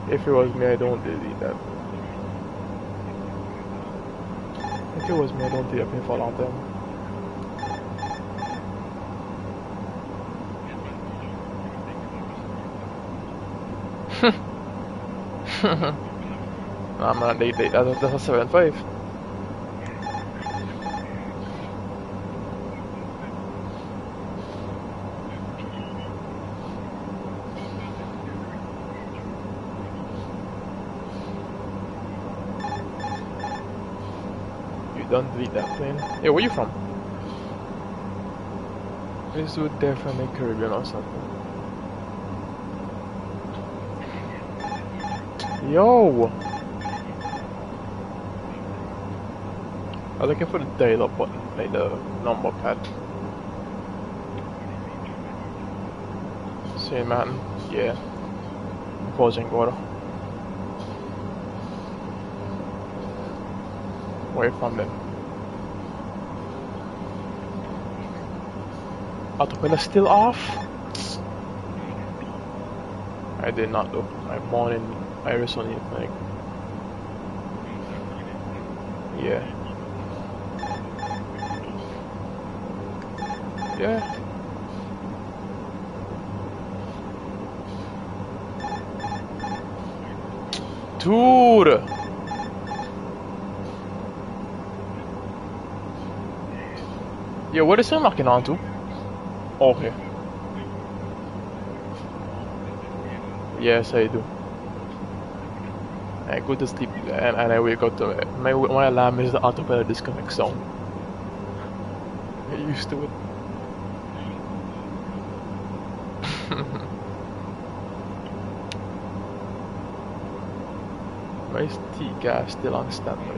Speaker 1: If it was me, I don't delete that. If it was me, I don't delete that for a long time. Nah, I'm not delete that. That's a 7.5. Don't delete that plane. Hey, where you from? This would definitely Caribbean or something. Yo! I'm looking for the dial up button, like the number pad. Same man, yeah. Pausing water. Away from them. Autopilot still off? I did not though. I'm born in Arizona, like. Yeah. Yeah. Dude! Yeah, what is it locking onto? Okay. Yes, I do. I go to sleep and I wake up to it. My alarm is the autopilot disconnect sound. Get used to it. My gas still on standby.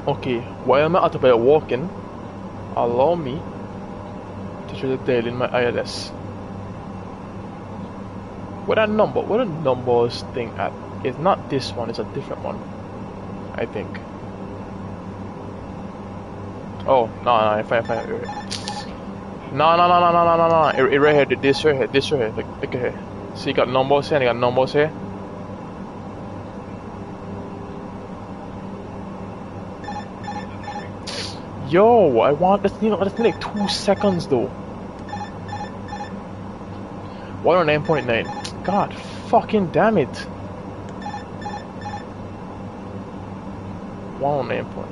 Speaker 1: Okay, while my autopilot walking, allow me to show the daily in my ILS. Where the numbers thing at? It's not this one, it's a different one, I think. Oh, no, if I no, it right here, this right here, look here. See, you got numbers here, and you got numbers here. Yo, I want this. You know, this like 2 seconds though. 109.9. God, fucking damn it. 109.9.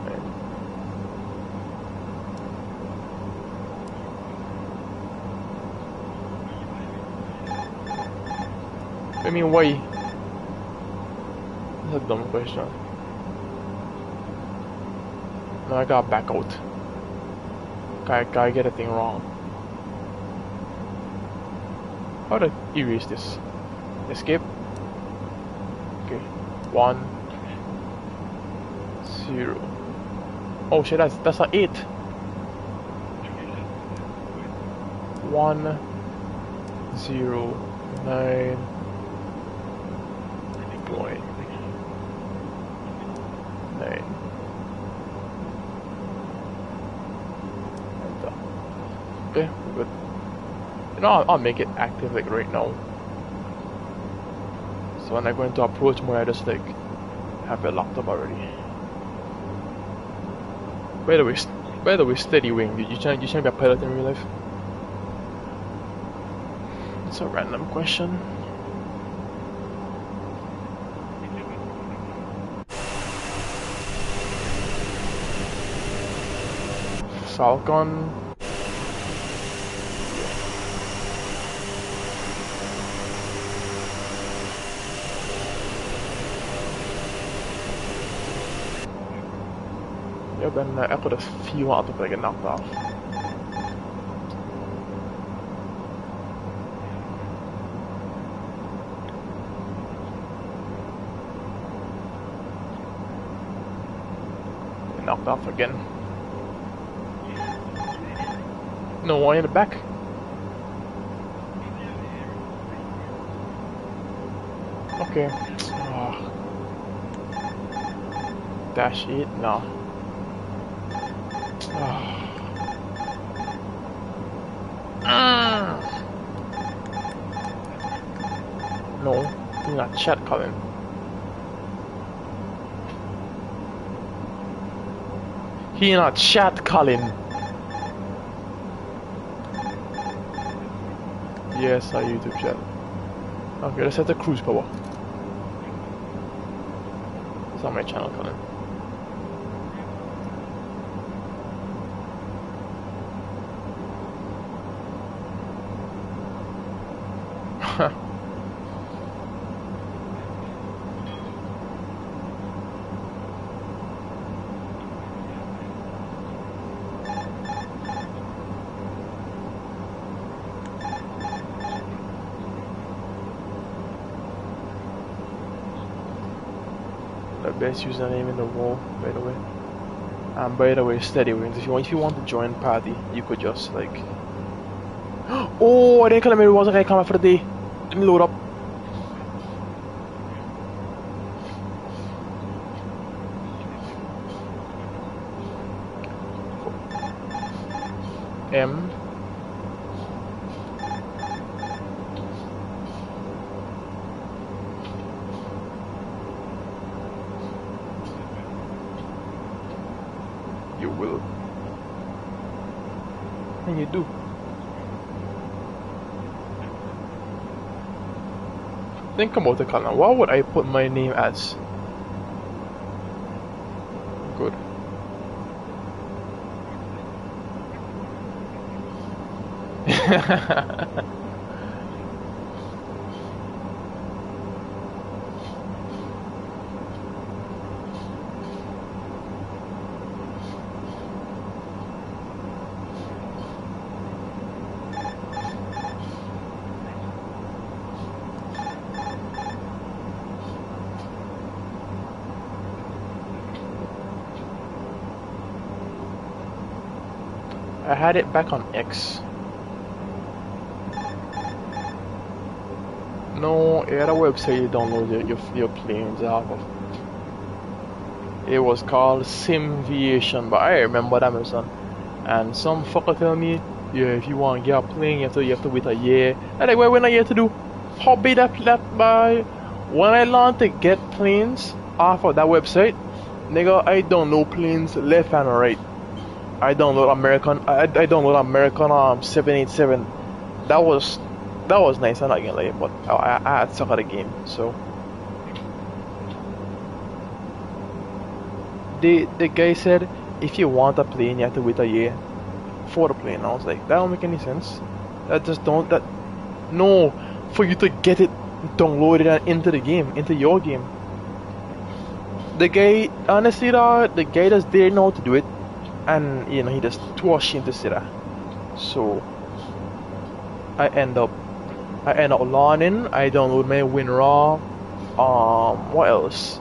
Speaker 1: I mean, why? That's a dumb question. Now I gotta back out. Gotta get a thing wrong. How do I erase this? Escape. Okay. 1 0. Oh shit, that's an 8. 1 0 9 point 9. Okay, we're good. You know, I'll make it active like right now. So when I go into approach mode, I just like have it locked up already. By the way, steady wing. You trying to be a pilot in real life? It's a random question. Falcon. Jag could have few out of like a knocked off. Knocked off again. No one in the back. Okay. Oh. Dash it? No. Oh. No, do not chat, Colin. He not chat, Colin. Yes, I YouTube chat. Okay, let's set the cruise power. It's on my channel, Colin. Best username in the world, by the way. And by the way, steady wings. If you want to join party, you could just like. Oh, I didn't call him. It was okay. Come for the day. Let me load up. M. You will. And you do. Think about it, Colin. What would I put my name as? Good. I had it back on X. No, it had a website you download your planes off of. It was called Simviation, but I remember that, my son. And some fucker tell me, yeah, if you want to get a plane, you have to wait a year. And like, what when a year to do? How big that by? When I learned to get planes off of that website, nigga, I download planes left and right. I download American 787. That was nice. I'm not gonna lie, but I had suck at the game. So the guy said, if you want a plane, you have to wait a year for the plane. I was like, that don't make any sense. That just don't that. No, for you to get it downloaded and into the game, into your game. The guy, honestly, the guy just didn't know how to do it, and you know he just too ashamed to say that. So I end up learning. I download my WinRAR. What else?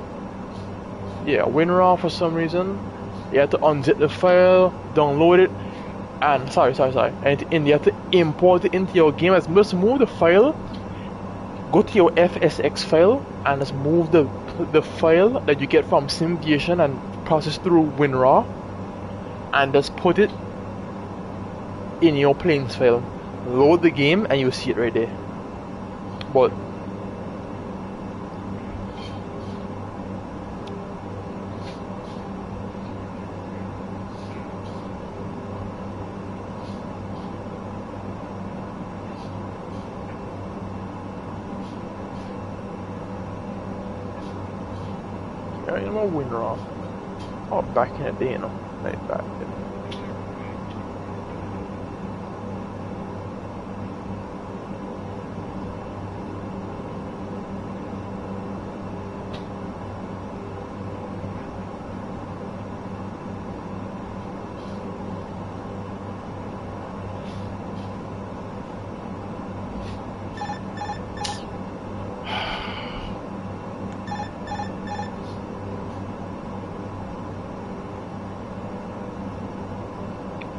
Speaker 1: Yeah, WinRAR for some reason. You have to unzip the file, download it, and sorry. And you have to import it into your game. Just move the file. Go to your FSX file and just move the file that you get from Simviation and process through WinRAR, and just put it in your planes file. Load the game and you'll see it right there. But yeah, you know WinRAR. Oh, back in the day, you know, like back then.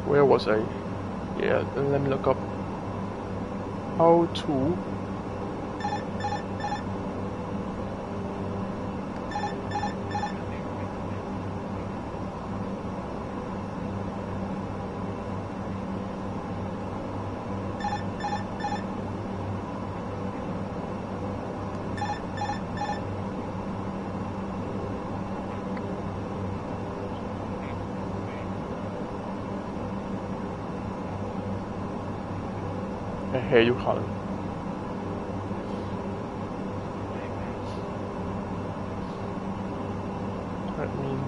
Speaker 1: Where was I? Yeah, let me look up how to hear you calling. I mean,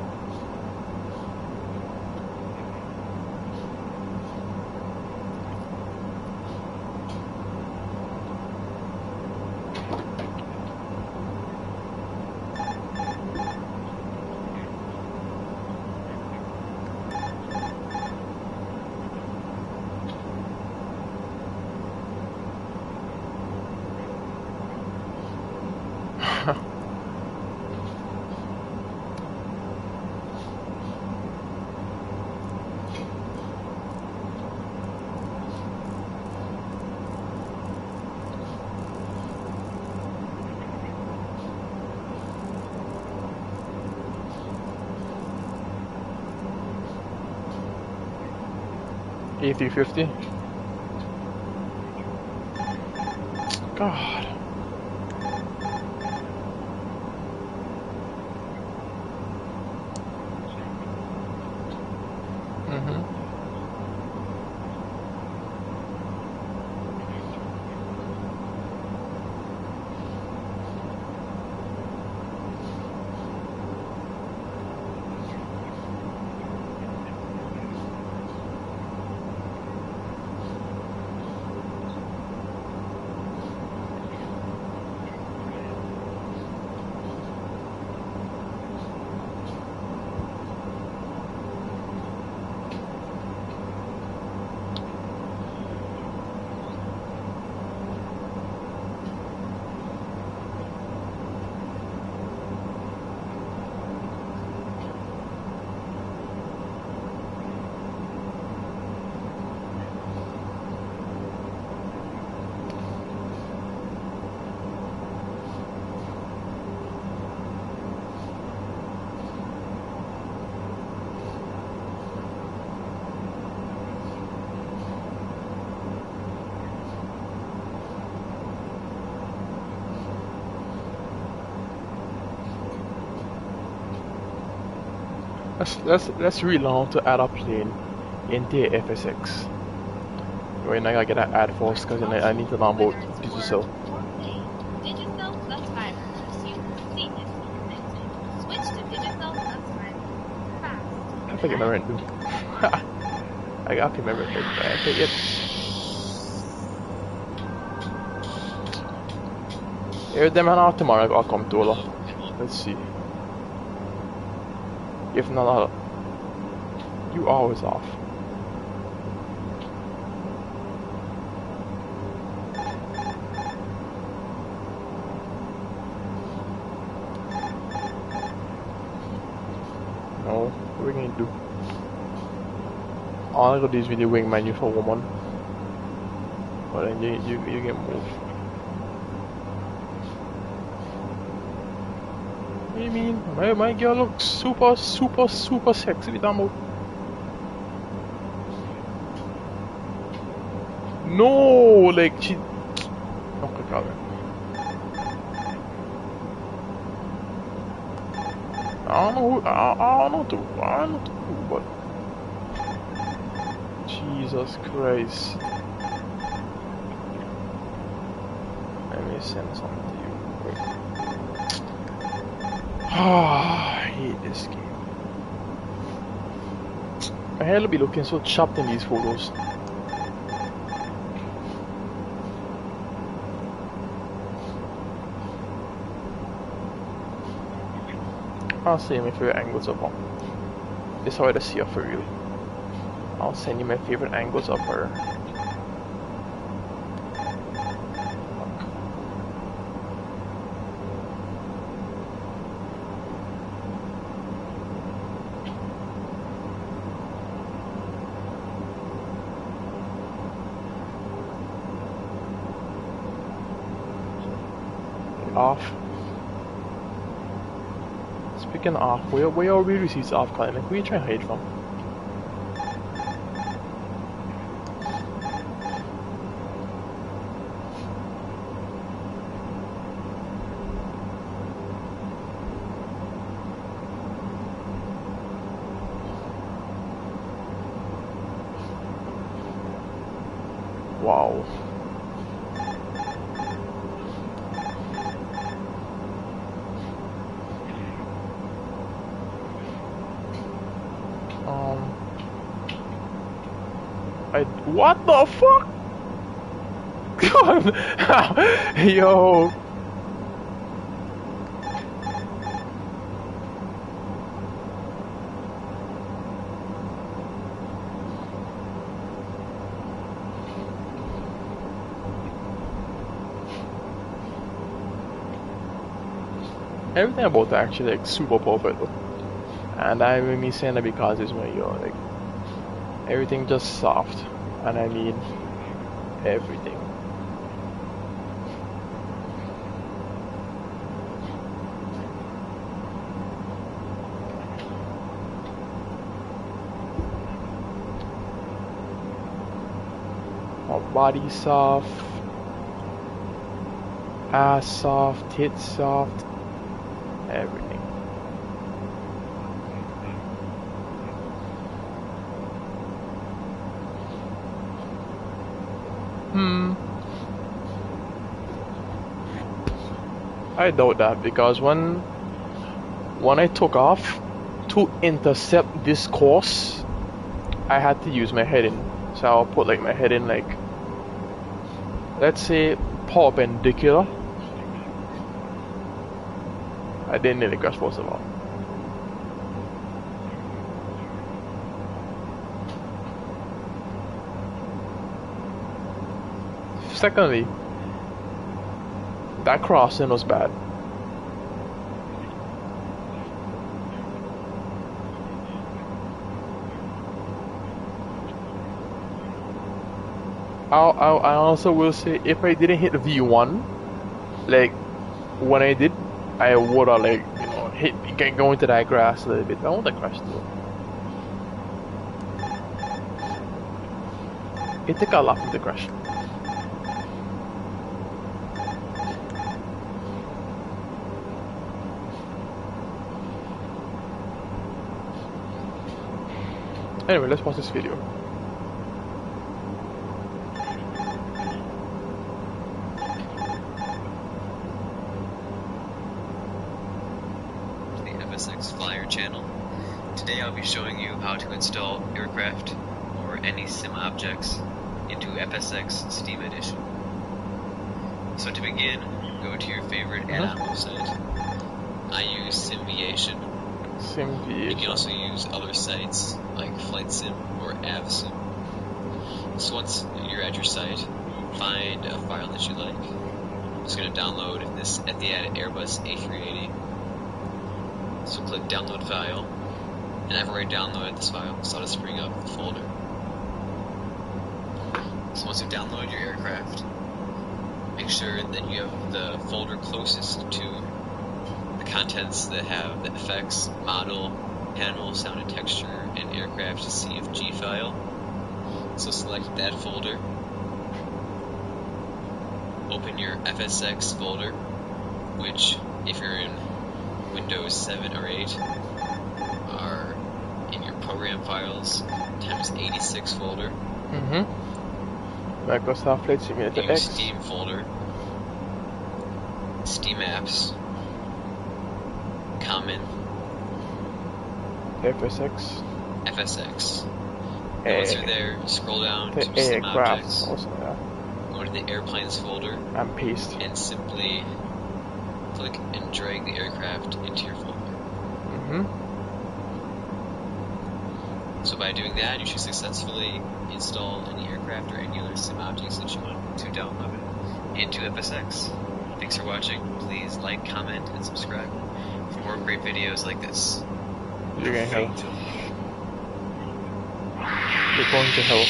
Speaker 1: A350. God. Let's relearn to add a plane into FSX. Right now I gotta get an ad first because I need to learn about digital.
Speaker 5: Digital plus fiber keeps you seamlessly connected. Switch to digital plus fiber. Fast.
Speaker 1: I forget my rent due. I gotta pay my rent, but I pay it. If them out tomorrow, I'll come to her. Let's see. If not, you always off. No, what are we gonna do? All I got these video wingman you for woman. But then you get moved. What do you mean? My girl looks super sexy with that move. No, like she. Okay, got it. I don't know who, but Jesus Christ. Let me send something to you. Wait. I hate this game. My hair will be looking so chopped in these photos. I'll send you my favorite angles of her. This is how I see her for real. I'll send you my favorite angles of her. Off. Speaking of, where are we receipts off, Colin? Like, where are you trying to hide from? Wow. What the fuck? Yo. Everything about that actually like super perfect, and I mean me saying that because it's my like everything just soft, and I mean everything. My body soft, ass soft, tits soft, everything. I doubt that because when I took off to intercept this course, I had to use my head in. So I'll put like my head in like, let's say perpendicular. I didn't nearly crash first of all. Secondly, that crossing was bad. I also will say if I didn't hit V1, like when I did, I woulda like go into that grass a little bit. I want to crash though. It took a lot to crash. Anyway, let's pause this video.
Speaker 6: The FSX Flyer channel. Today I'll be showing you how to install aircraft or any sim objects into FSX Steam Edition. So to begin, go to your favorite add-on website. I use Simviation. You can also use other sites like Flight Sim or AvSim. So once you're at your site, find a file that you like. I'm just going to download this Etihad Airbus A380. So click download file, and I've already downloaded this file, so I'll just bring up the folder. So once you download your aircraft, make sure that you have the folder closest to the contents that have the effects, model, panel, sound and texture, and aircraft CFG file. So select that folder. Open your FSX folder, which, if you're in Windows 7 or 8, are in your program files times 86 folder.
Speaker 1: Microsoft Flight Simulator
Speaker 6: Use
Speaker 1: X.
Speaker 6: Steam folder, Steam apps, Common,
Speaker 1: FSX.
Speaker 6: FSX. And once you're there, scroll down
Speaker 1: The
Speaker 6: to Sim
Speaker 1: aircraft
Speaker 6: Objects,
Speaker 1: also, yeah.
Speaker 6: go to the Airplanes folder,
Speaker 1: And paste.
Speaker 6: and simply click and drag the aircraft into your folder. So by doing that, you should successfully install any aircraft or any other sim objects that you want to download into FSX. Thanks for watching. Please like, comment, and subscribe for more great videos like this.
Speaker 1: You're going to hell. You're going to hell.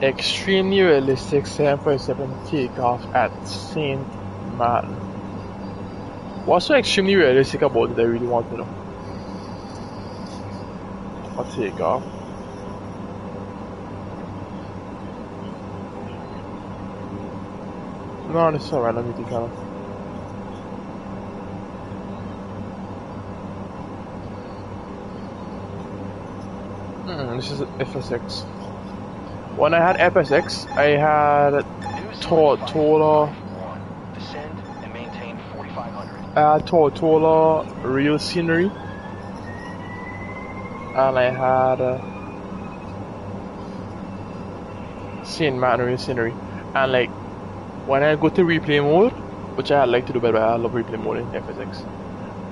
Speaker 1: Extremely realistic 747 takeoff at St. Martin. What's so extremely realistic about it I really want to know? For takeoff. No, it's alright, let me think of it. This is FSX. When I had FSX, I had Tortola.
Speaker 2: Descend and maintain 4,500.
Speaker 1: I had Tortola real scenery. And I had St. Martin real scenery. And like, when I go to replay mode, which I like to do, but I love replay mode in FSX.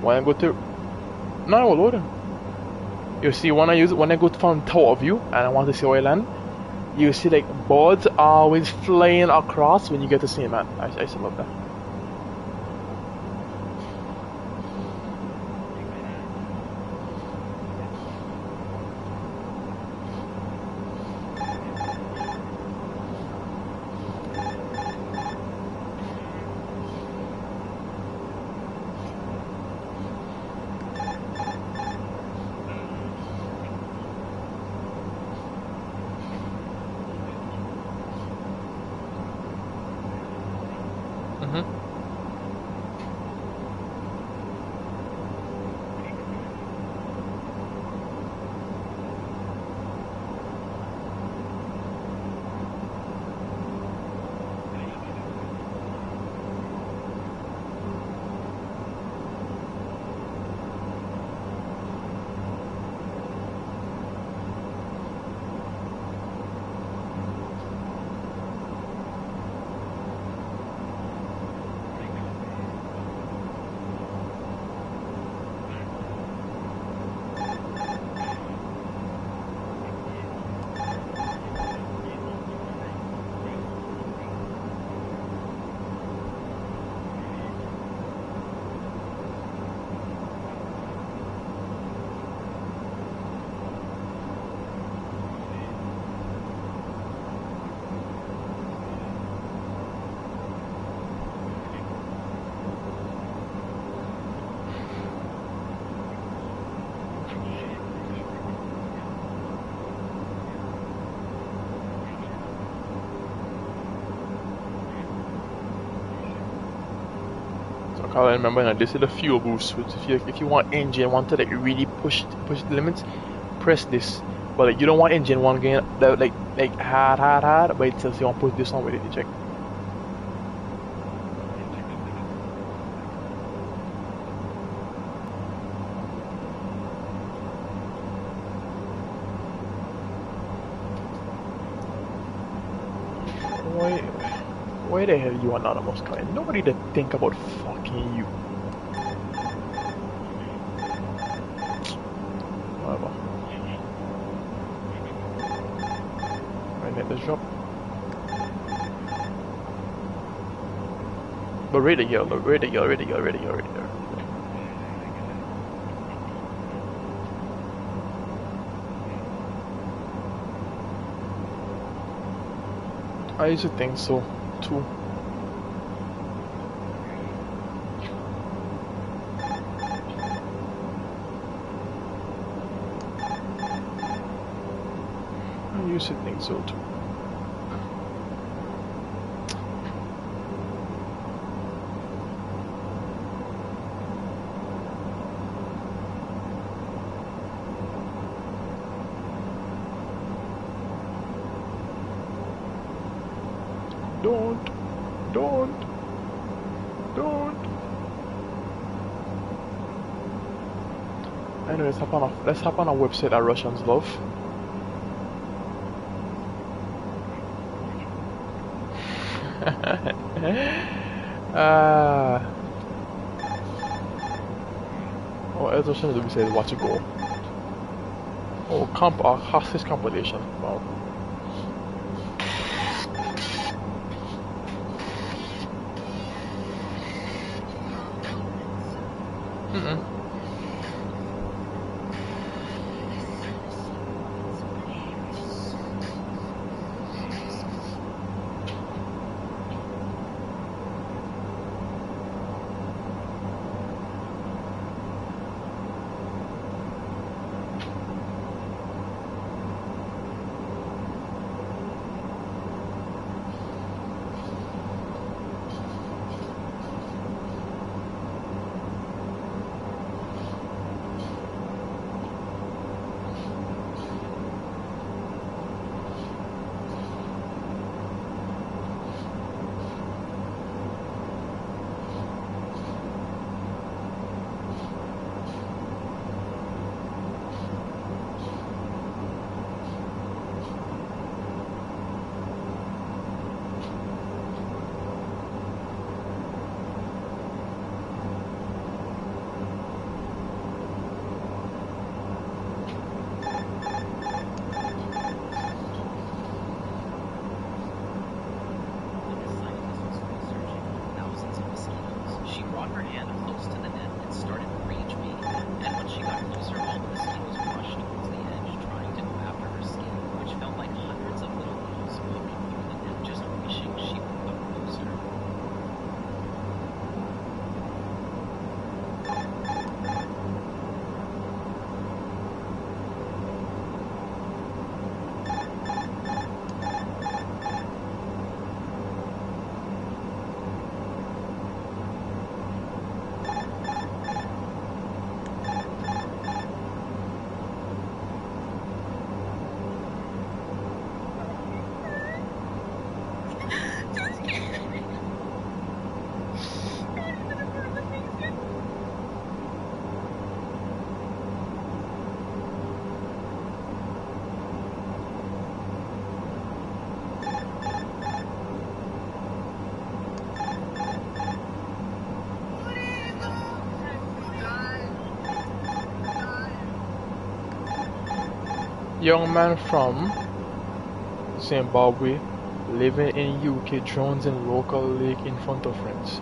Speaker 1: When I go to, no, loading. You see, when I go from tower view and I want to see where I land, you see like birds always flying across when you get to St. Martin. I still love that. Because I remember now, this is the fuel boost, which if you want engine one to like really push the limits, press this. But like, you don't want engine one going like hard, but it says you want to push this one with it, you check. Why the hell you anonymous client? Nobody to think about fucking you. Whatever. I get this job. But ready girl. I used to think so too. I used to think so too. Anyway, let's hop on a website that Russians love. What else should we say? What to go? Oh, hostage compilation. Wow. Young man from Zimbabwe living in UK drowns in local lake in front of friends.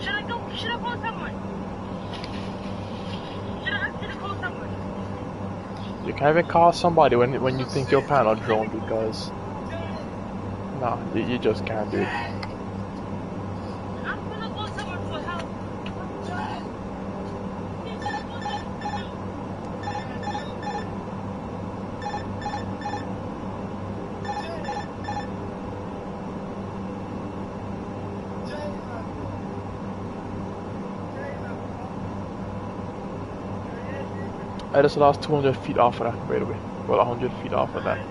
Speaker 5: Should I go? Should I call someone? Should I ask you to call someone?
Speaker 1: You can't even call somebody when you think you're playing a drone because nah, you just can't do it.
Speaker 5: I'm gonna call someone for help.
Speaker 1: I just lost 200 feet off of that, by the way. Well, 100 feet off of that.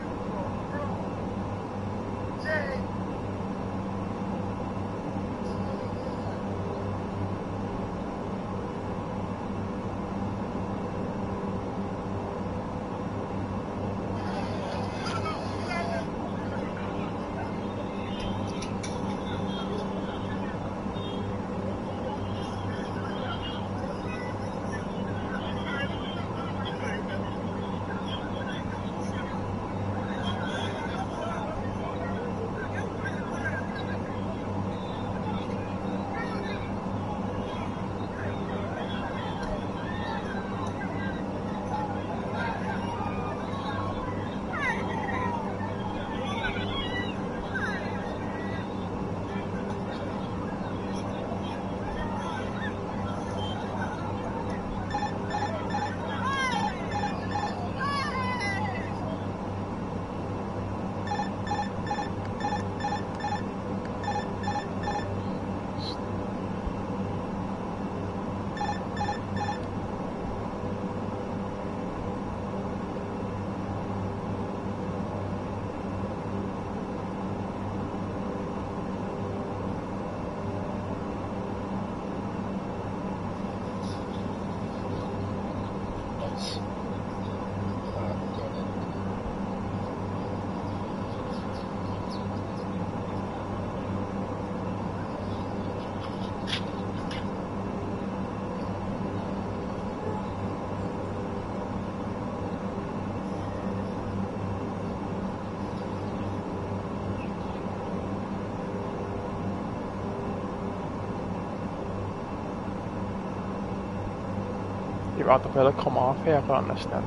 Speaker 1: Your autopilot come off here, I can understand.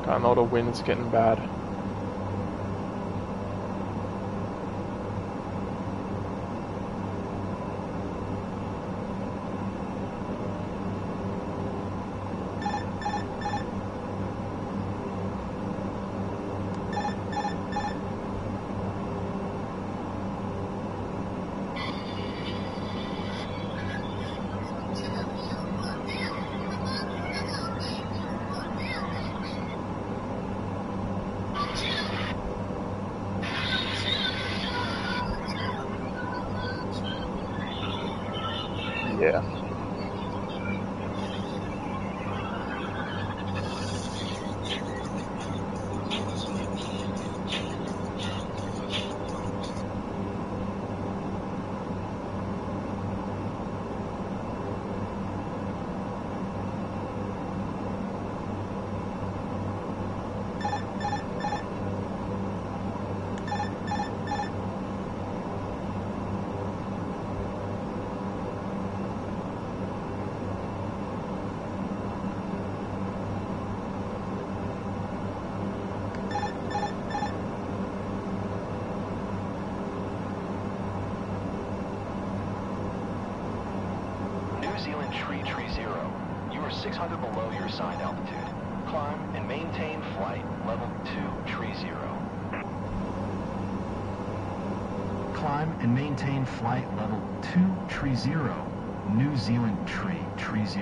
Speaker 1: I know the wind's getting bad. Yeah.
Speaker 2: New Zealand Tree 30. You are 600 below your assigned altitude. Climb and maintain flight level 230. Climb and maintain flight level 230. New Zealand Tree 30.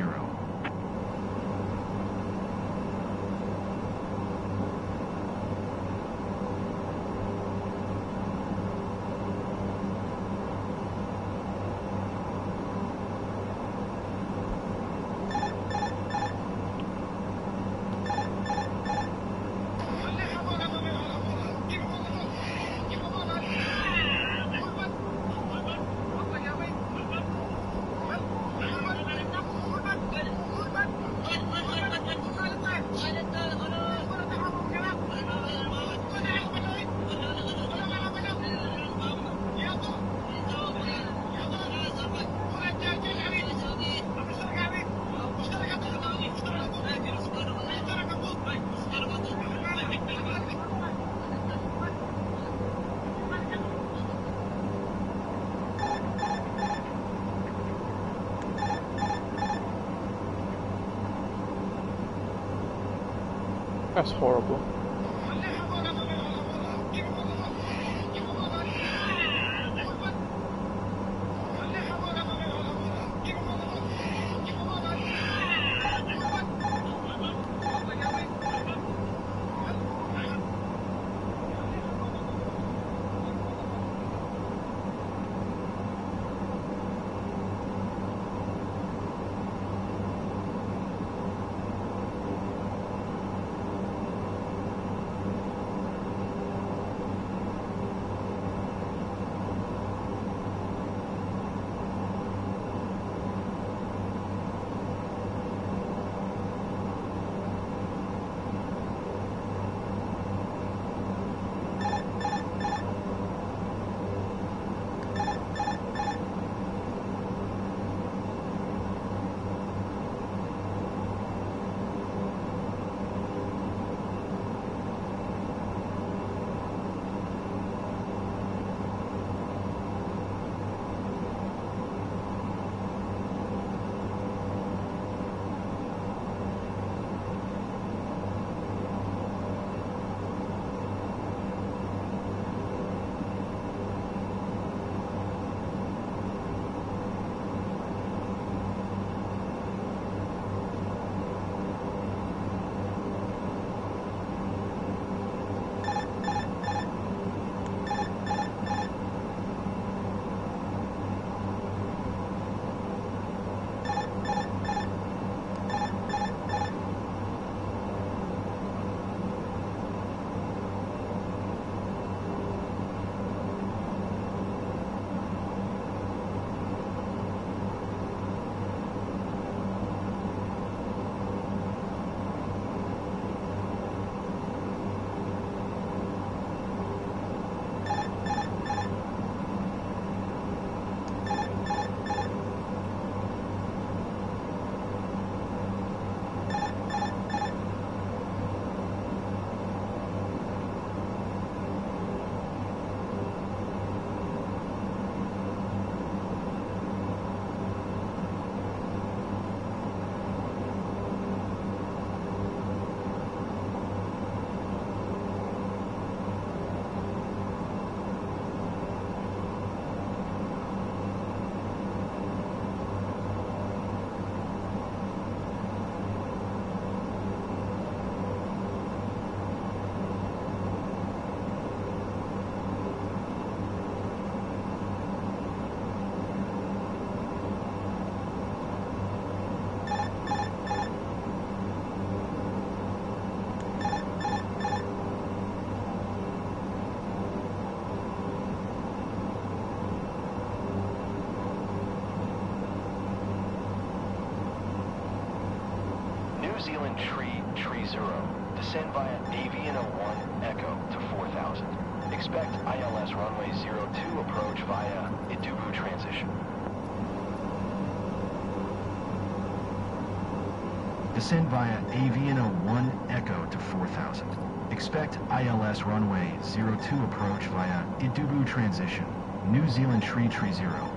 Speaker 1: That's horrible.
Speaker 2: New Zealand Tree 0. Descend via AVN01 Echo to 4000. Expect ILS runway 02 approach via Idubu transition. Descend via AVN01 Echo to 4000. Expect ILS runway 02 approach via Idubu transition. New Zealand Tree 0.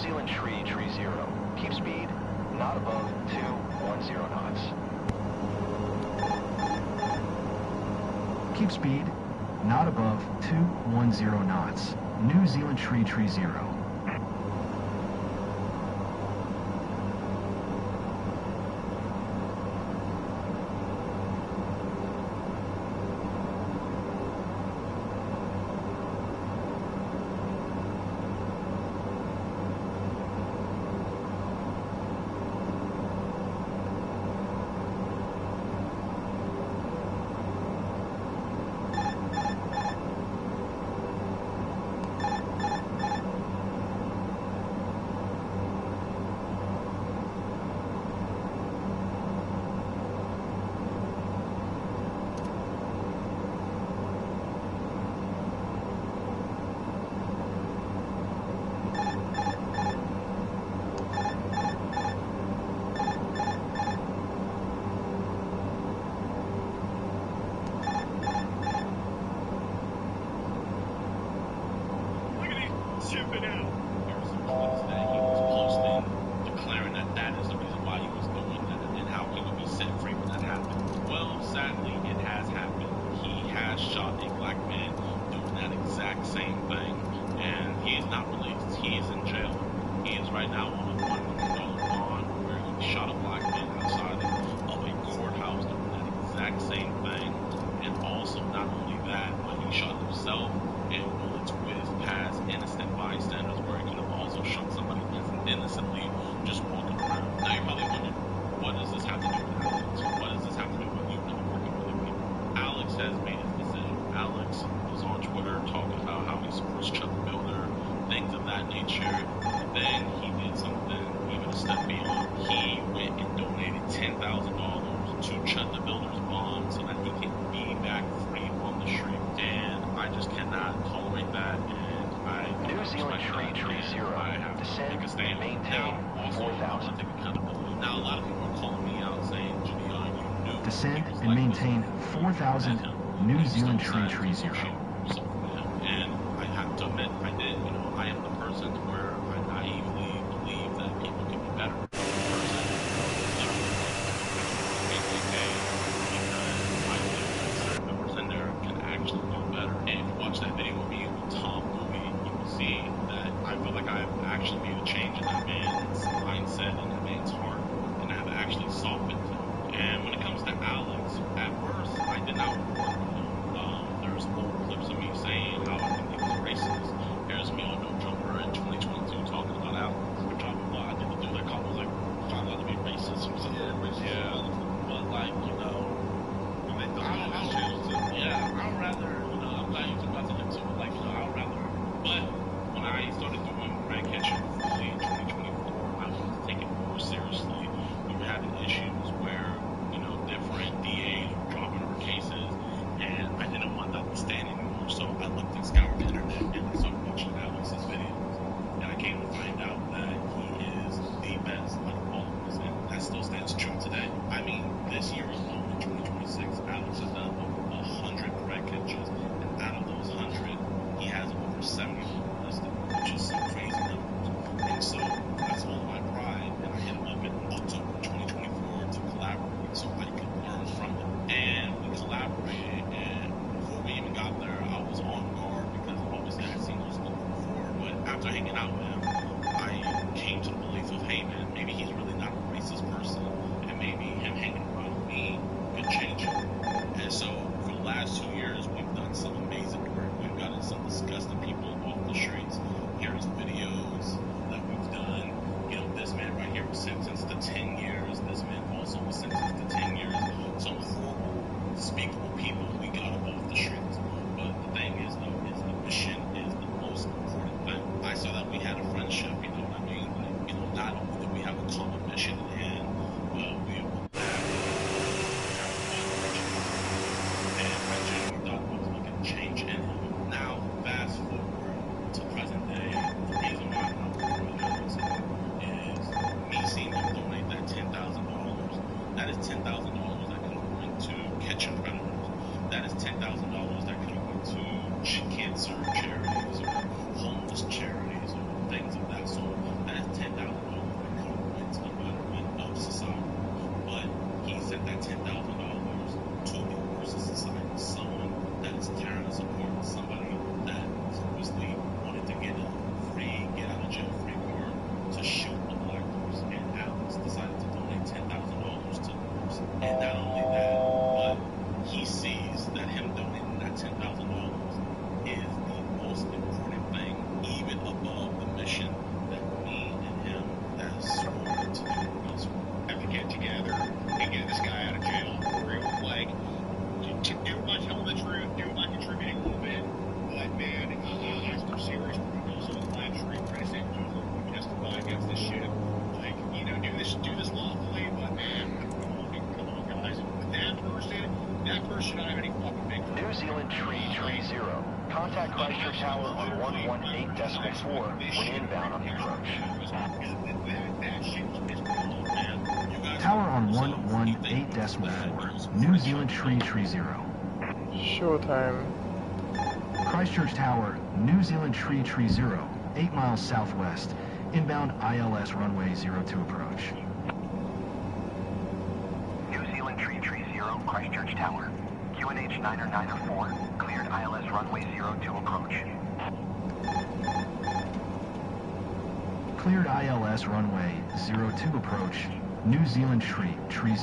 Speaker 2: Zealand tree 30. Keep speed not above 210 knots. Keep speed not above 210 knots. New Zealand tree 30.
Speaker 7: Shipping out. There were some tweets that he was posting declaring that that is the reason why he was doing that and how he would be set free when that happened. Well, sadly, it has happened. He has shot a black man doing that exact same thing, and he is not released. He is in jail. He is right now on a $1 million bond where he shot a black man outside of a courthouse doing that exact same thing. And also, not only that, but he shot himself and bullets whizzed past innocent bystanders where he could have also shot somebody innocently just walking around. Now you're probably wondering, what does this have to do with Alex? What does this have to do with you not working with people? Alex has made his decision. Alex was on Twitter talking about how he supports Chuck the Builder, things of that nature. Then he did something even a step beyond. He went and donated $10,000 to Chuck the Builder's bond so that he can be back free on the street. And I just cannot tolerate that, and I
Speaker 2: New Zealand tree 30.
Speaker 7: I have to take a stand.
Speaker 2: Maintain
Speaker 7: Now, also, I want to take accountability. Now, a lot of people are calling me out saying, Gideon, you knew.
Speaker 2: Descend and maintain 4,000 New Zealand tree 30.
Speaker 7: And I have to admit, I did. You know, I am the person where I naively believe that people can be better. The person members in there can actually do better. And if you watch that video of me with Tom Movie, you will see that I feel like I've actually made a change in that man's mindset and that man's heart, and I have actually softened him. And when it comes to Alex, at first I did not work with him. There's old clips against this shit. Like, you know, do this lawfully, but man, come on, guys. With that person should not have any fucking big.
Speaker 2: New Zealand Tree 30. Contact Christchurch Tower on 118.4 when inbound on the approach.
Speaker 7: That shit is wrong, man. You guys
Speaker 2: Tower on 118.4. New Zealand Tree 30.
Speaker 1: Showtime.
Speaker 2: Christchurch Tower, New Zealand Tree 30. 8 miles southwest. Inbound ILS runway 02 approach. New Zealand Tree 30, Christchurch Tower. QNH 994, cleared ILS runway 02 approach. Cleared ILS runway 02 approach. New Zealand Tree 30.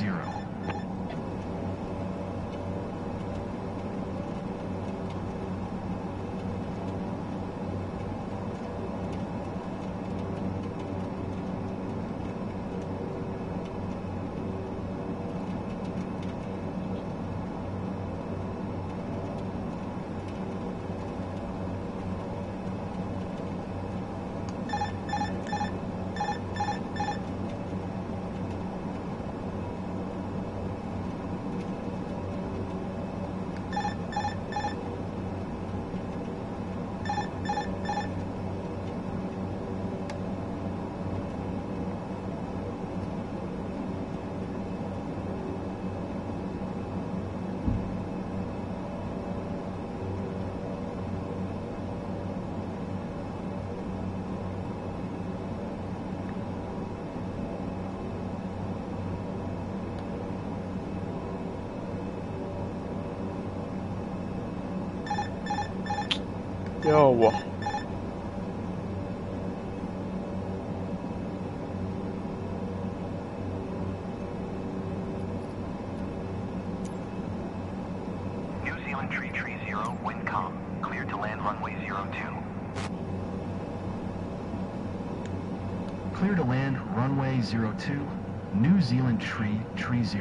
Speaker 1: Yo.
Speaker 2: New Zealand Tree 30, wind calm. Cleared to land runway 02. Clear to land runway 02. New Zealand Tree 30.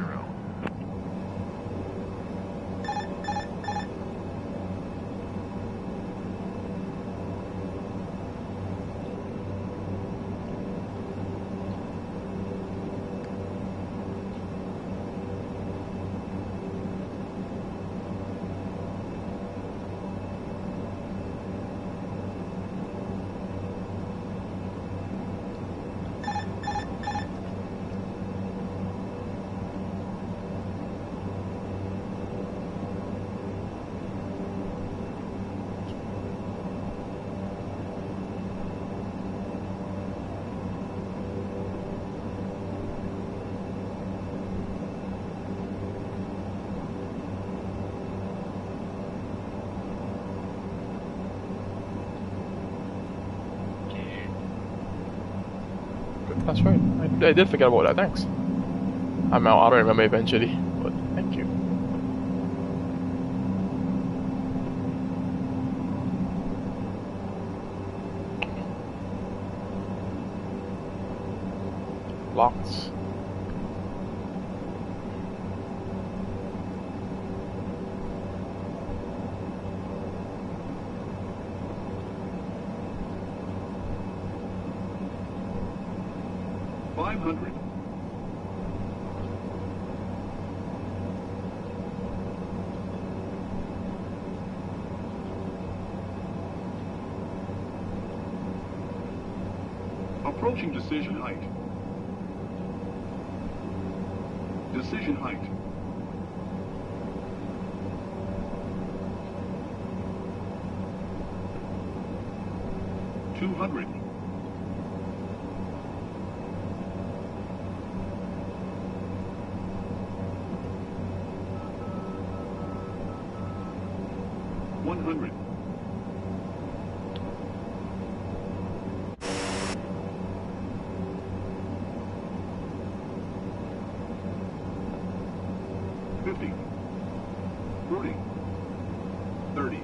Speaker 1: That's right. I did forget about that. Thanks. I don't remember eventually, but thank you. Lots.
Speaker 8: Approaching decision height. Decision height. $200. $100. $50. 40. 30.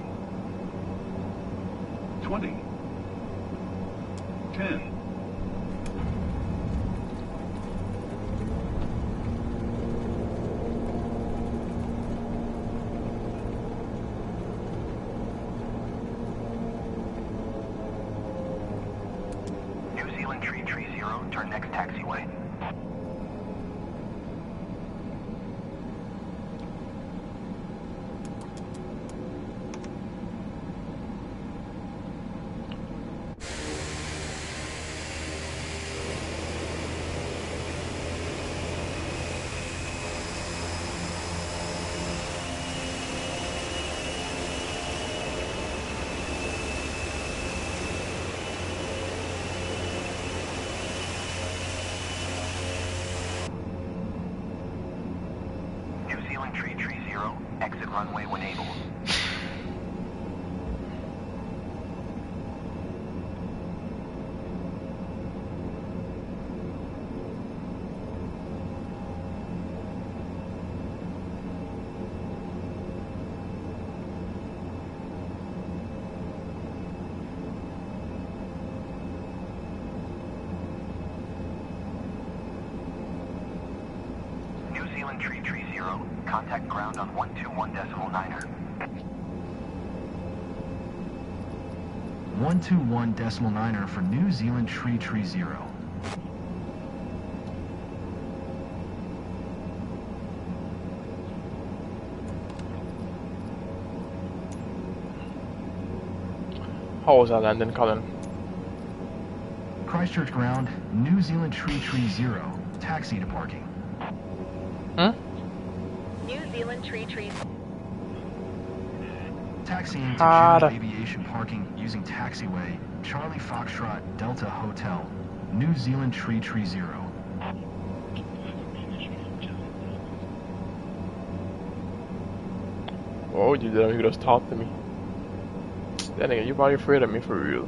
Speaker 8: 20. 10.
Speaker 2: New Zealand Tree 30, turn next taxiway. New Zealand 330, exit runway when able. New Zealand 330, contact ground on 121.9er. 121.9er for New Zealand 330.
Speaker 1: How was that landing, Colin?
Speaker 2: Christchurch ground, New Zealand 330, taxi to parking.
Speaker 1: Hmm?
Speaker 3: New Zealand 330.
Speaker 2: Taxiing to
Speaker 1: Ah,
Speaker 2: Juno Aviation parking using taxiway, Charlie Foxtrot Delta Hotel, New Zealand 330.
Speaker 1: Oh, you didn't even just talk to me. That nigga, you probably afraid of me for real.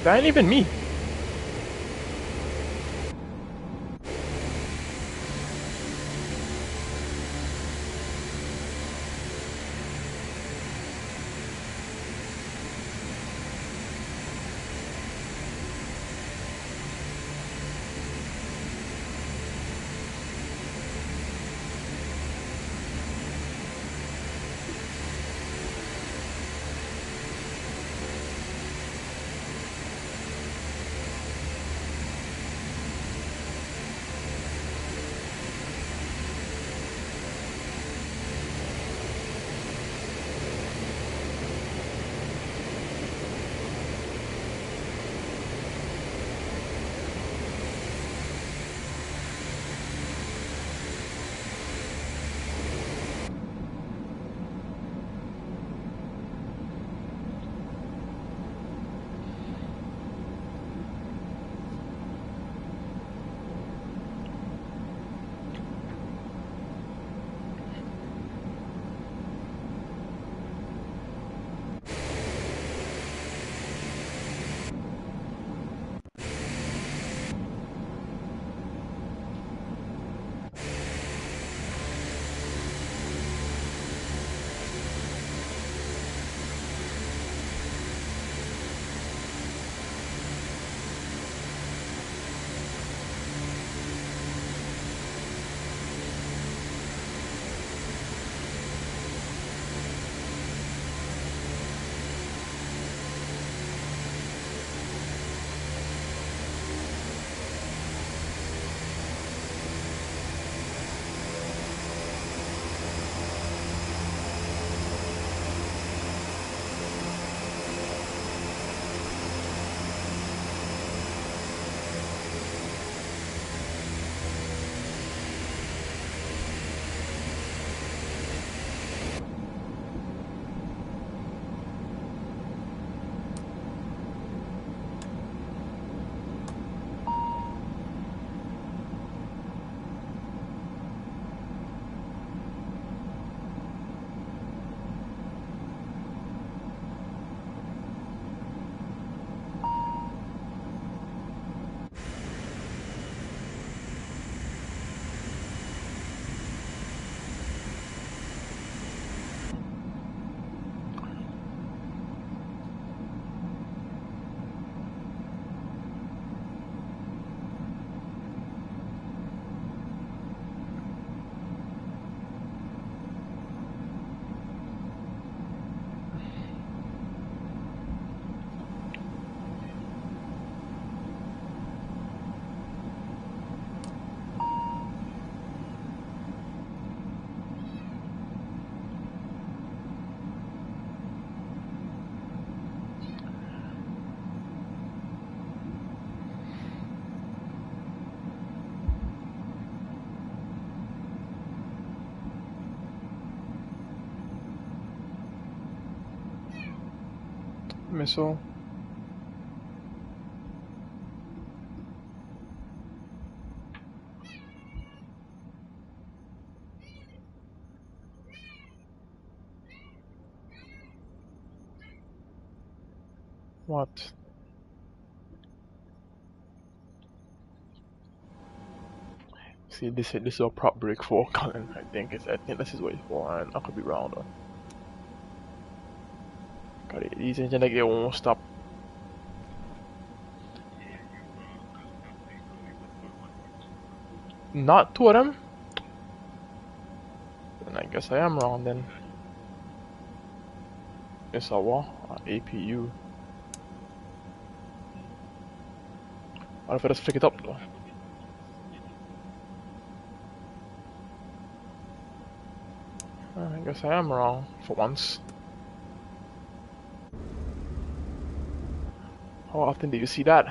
Speaker 1: That ain't even me. Missile. What? See, this is a prop break for Colin. I think this is what it's for, and I could be wrong though. Got it. These engine like it won't stop. Not two of them. Then I guess I am wrong then. It's a what? APU. What if I just flick it up though? I guess I am wrong for once. How often do you see that?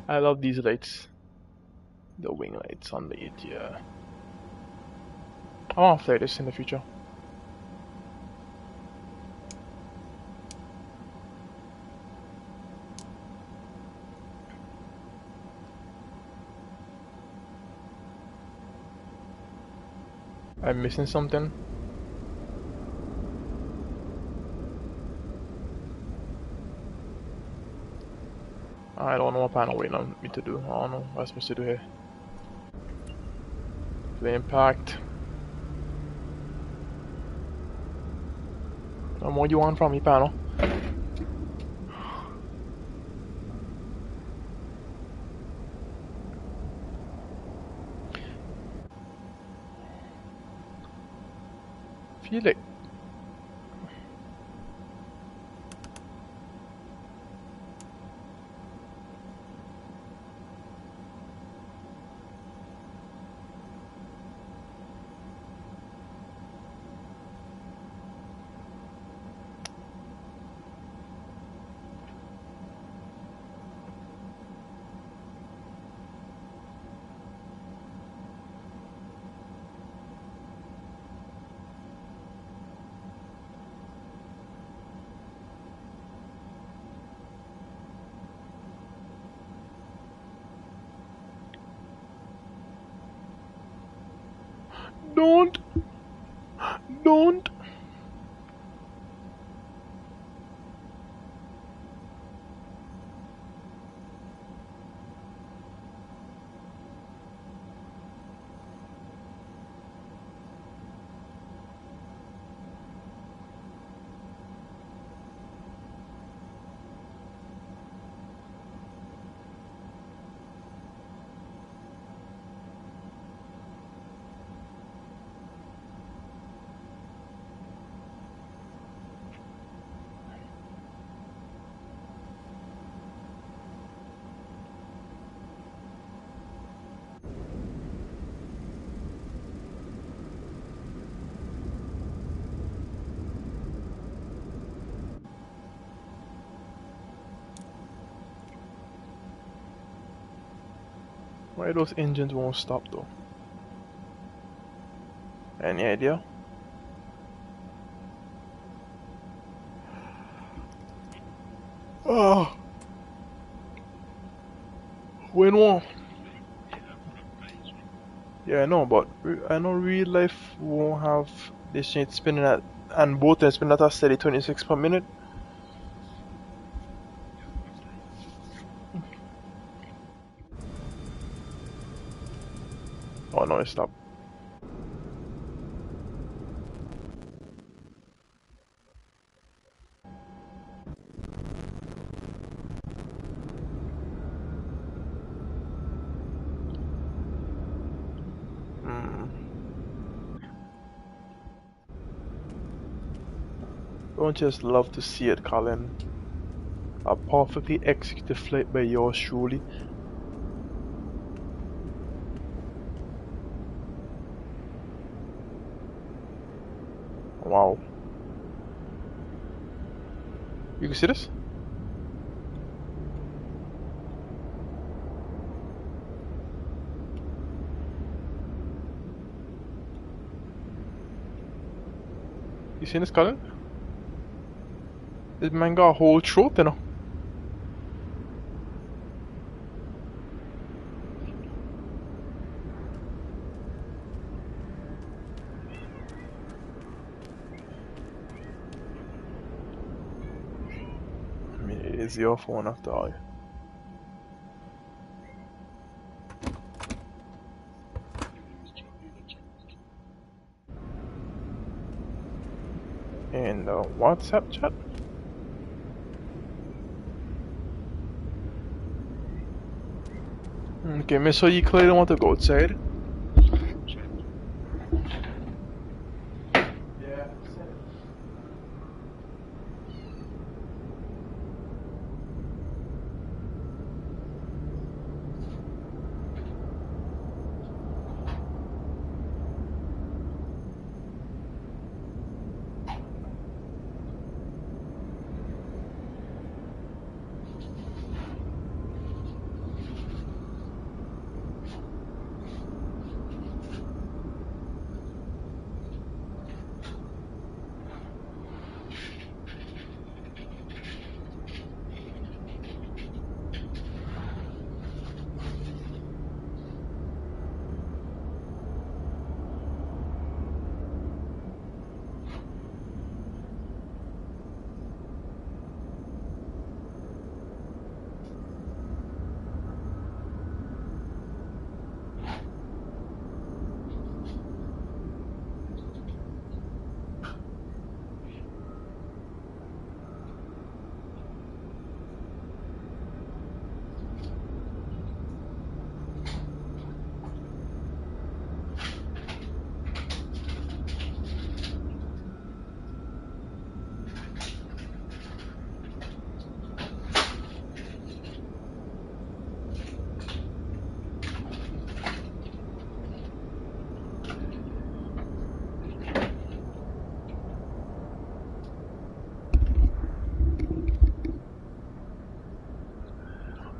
Speaker 1: I love these lights. The wing lights on the ATR. I want to play this in the future. I'm missing something. I don't know what panel waiting on me to do. I don't know what I'm supposed to do here. The impact. And what you want from me, panel? Feel it. Don't. Why those engines won't stop though? Any idea? Oh, when one. Yeah, I know, but I know real life won't have this shit spinning at, and both are spinning at a steady 26 per minute. Oh no, it stopped. Don't just love to see it, Colin. A perfectly executed flight by yours truly. Wow. You can see this? You seen this, Colin? This man got a whole throat, you know. I mean, it is your phone after all. In the WhatsApp chat? Okay, miss, so you clearly want to go outside? Yeah.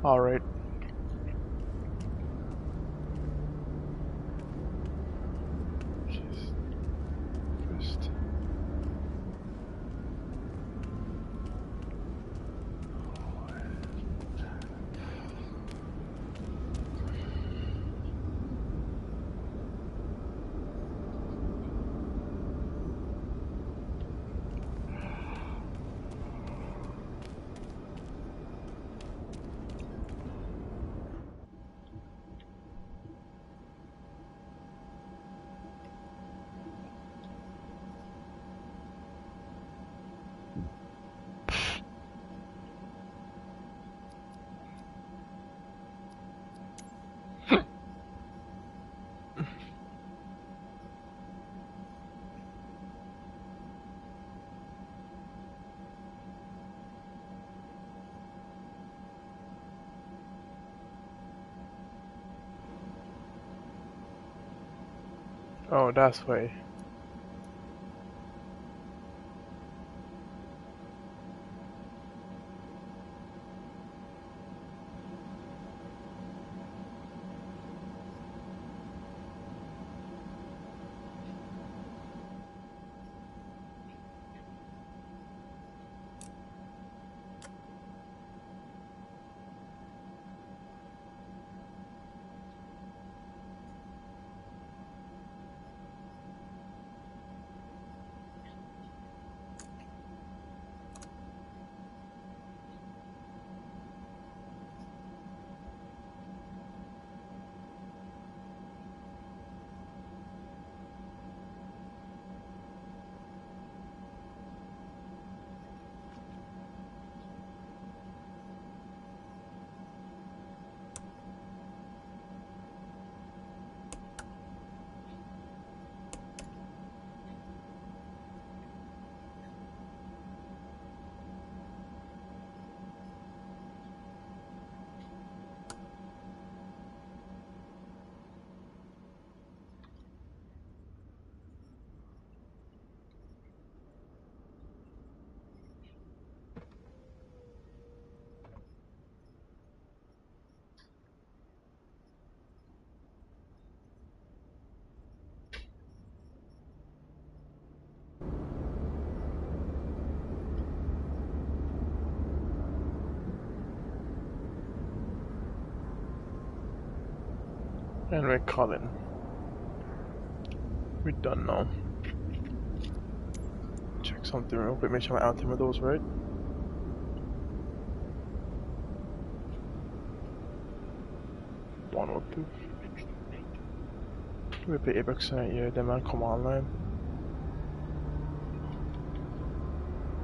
Speaker 1: Alright. First. Oh, that's way. And we're calling. We're done now. Check something real quick, make sure my altimeter was right. One or two. We play Apex tonight, yeah, then man come online.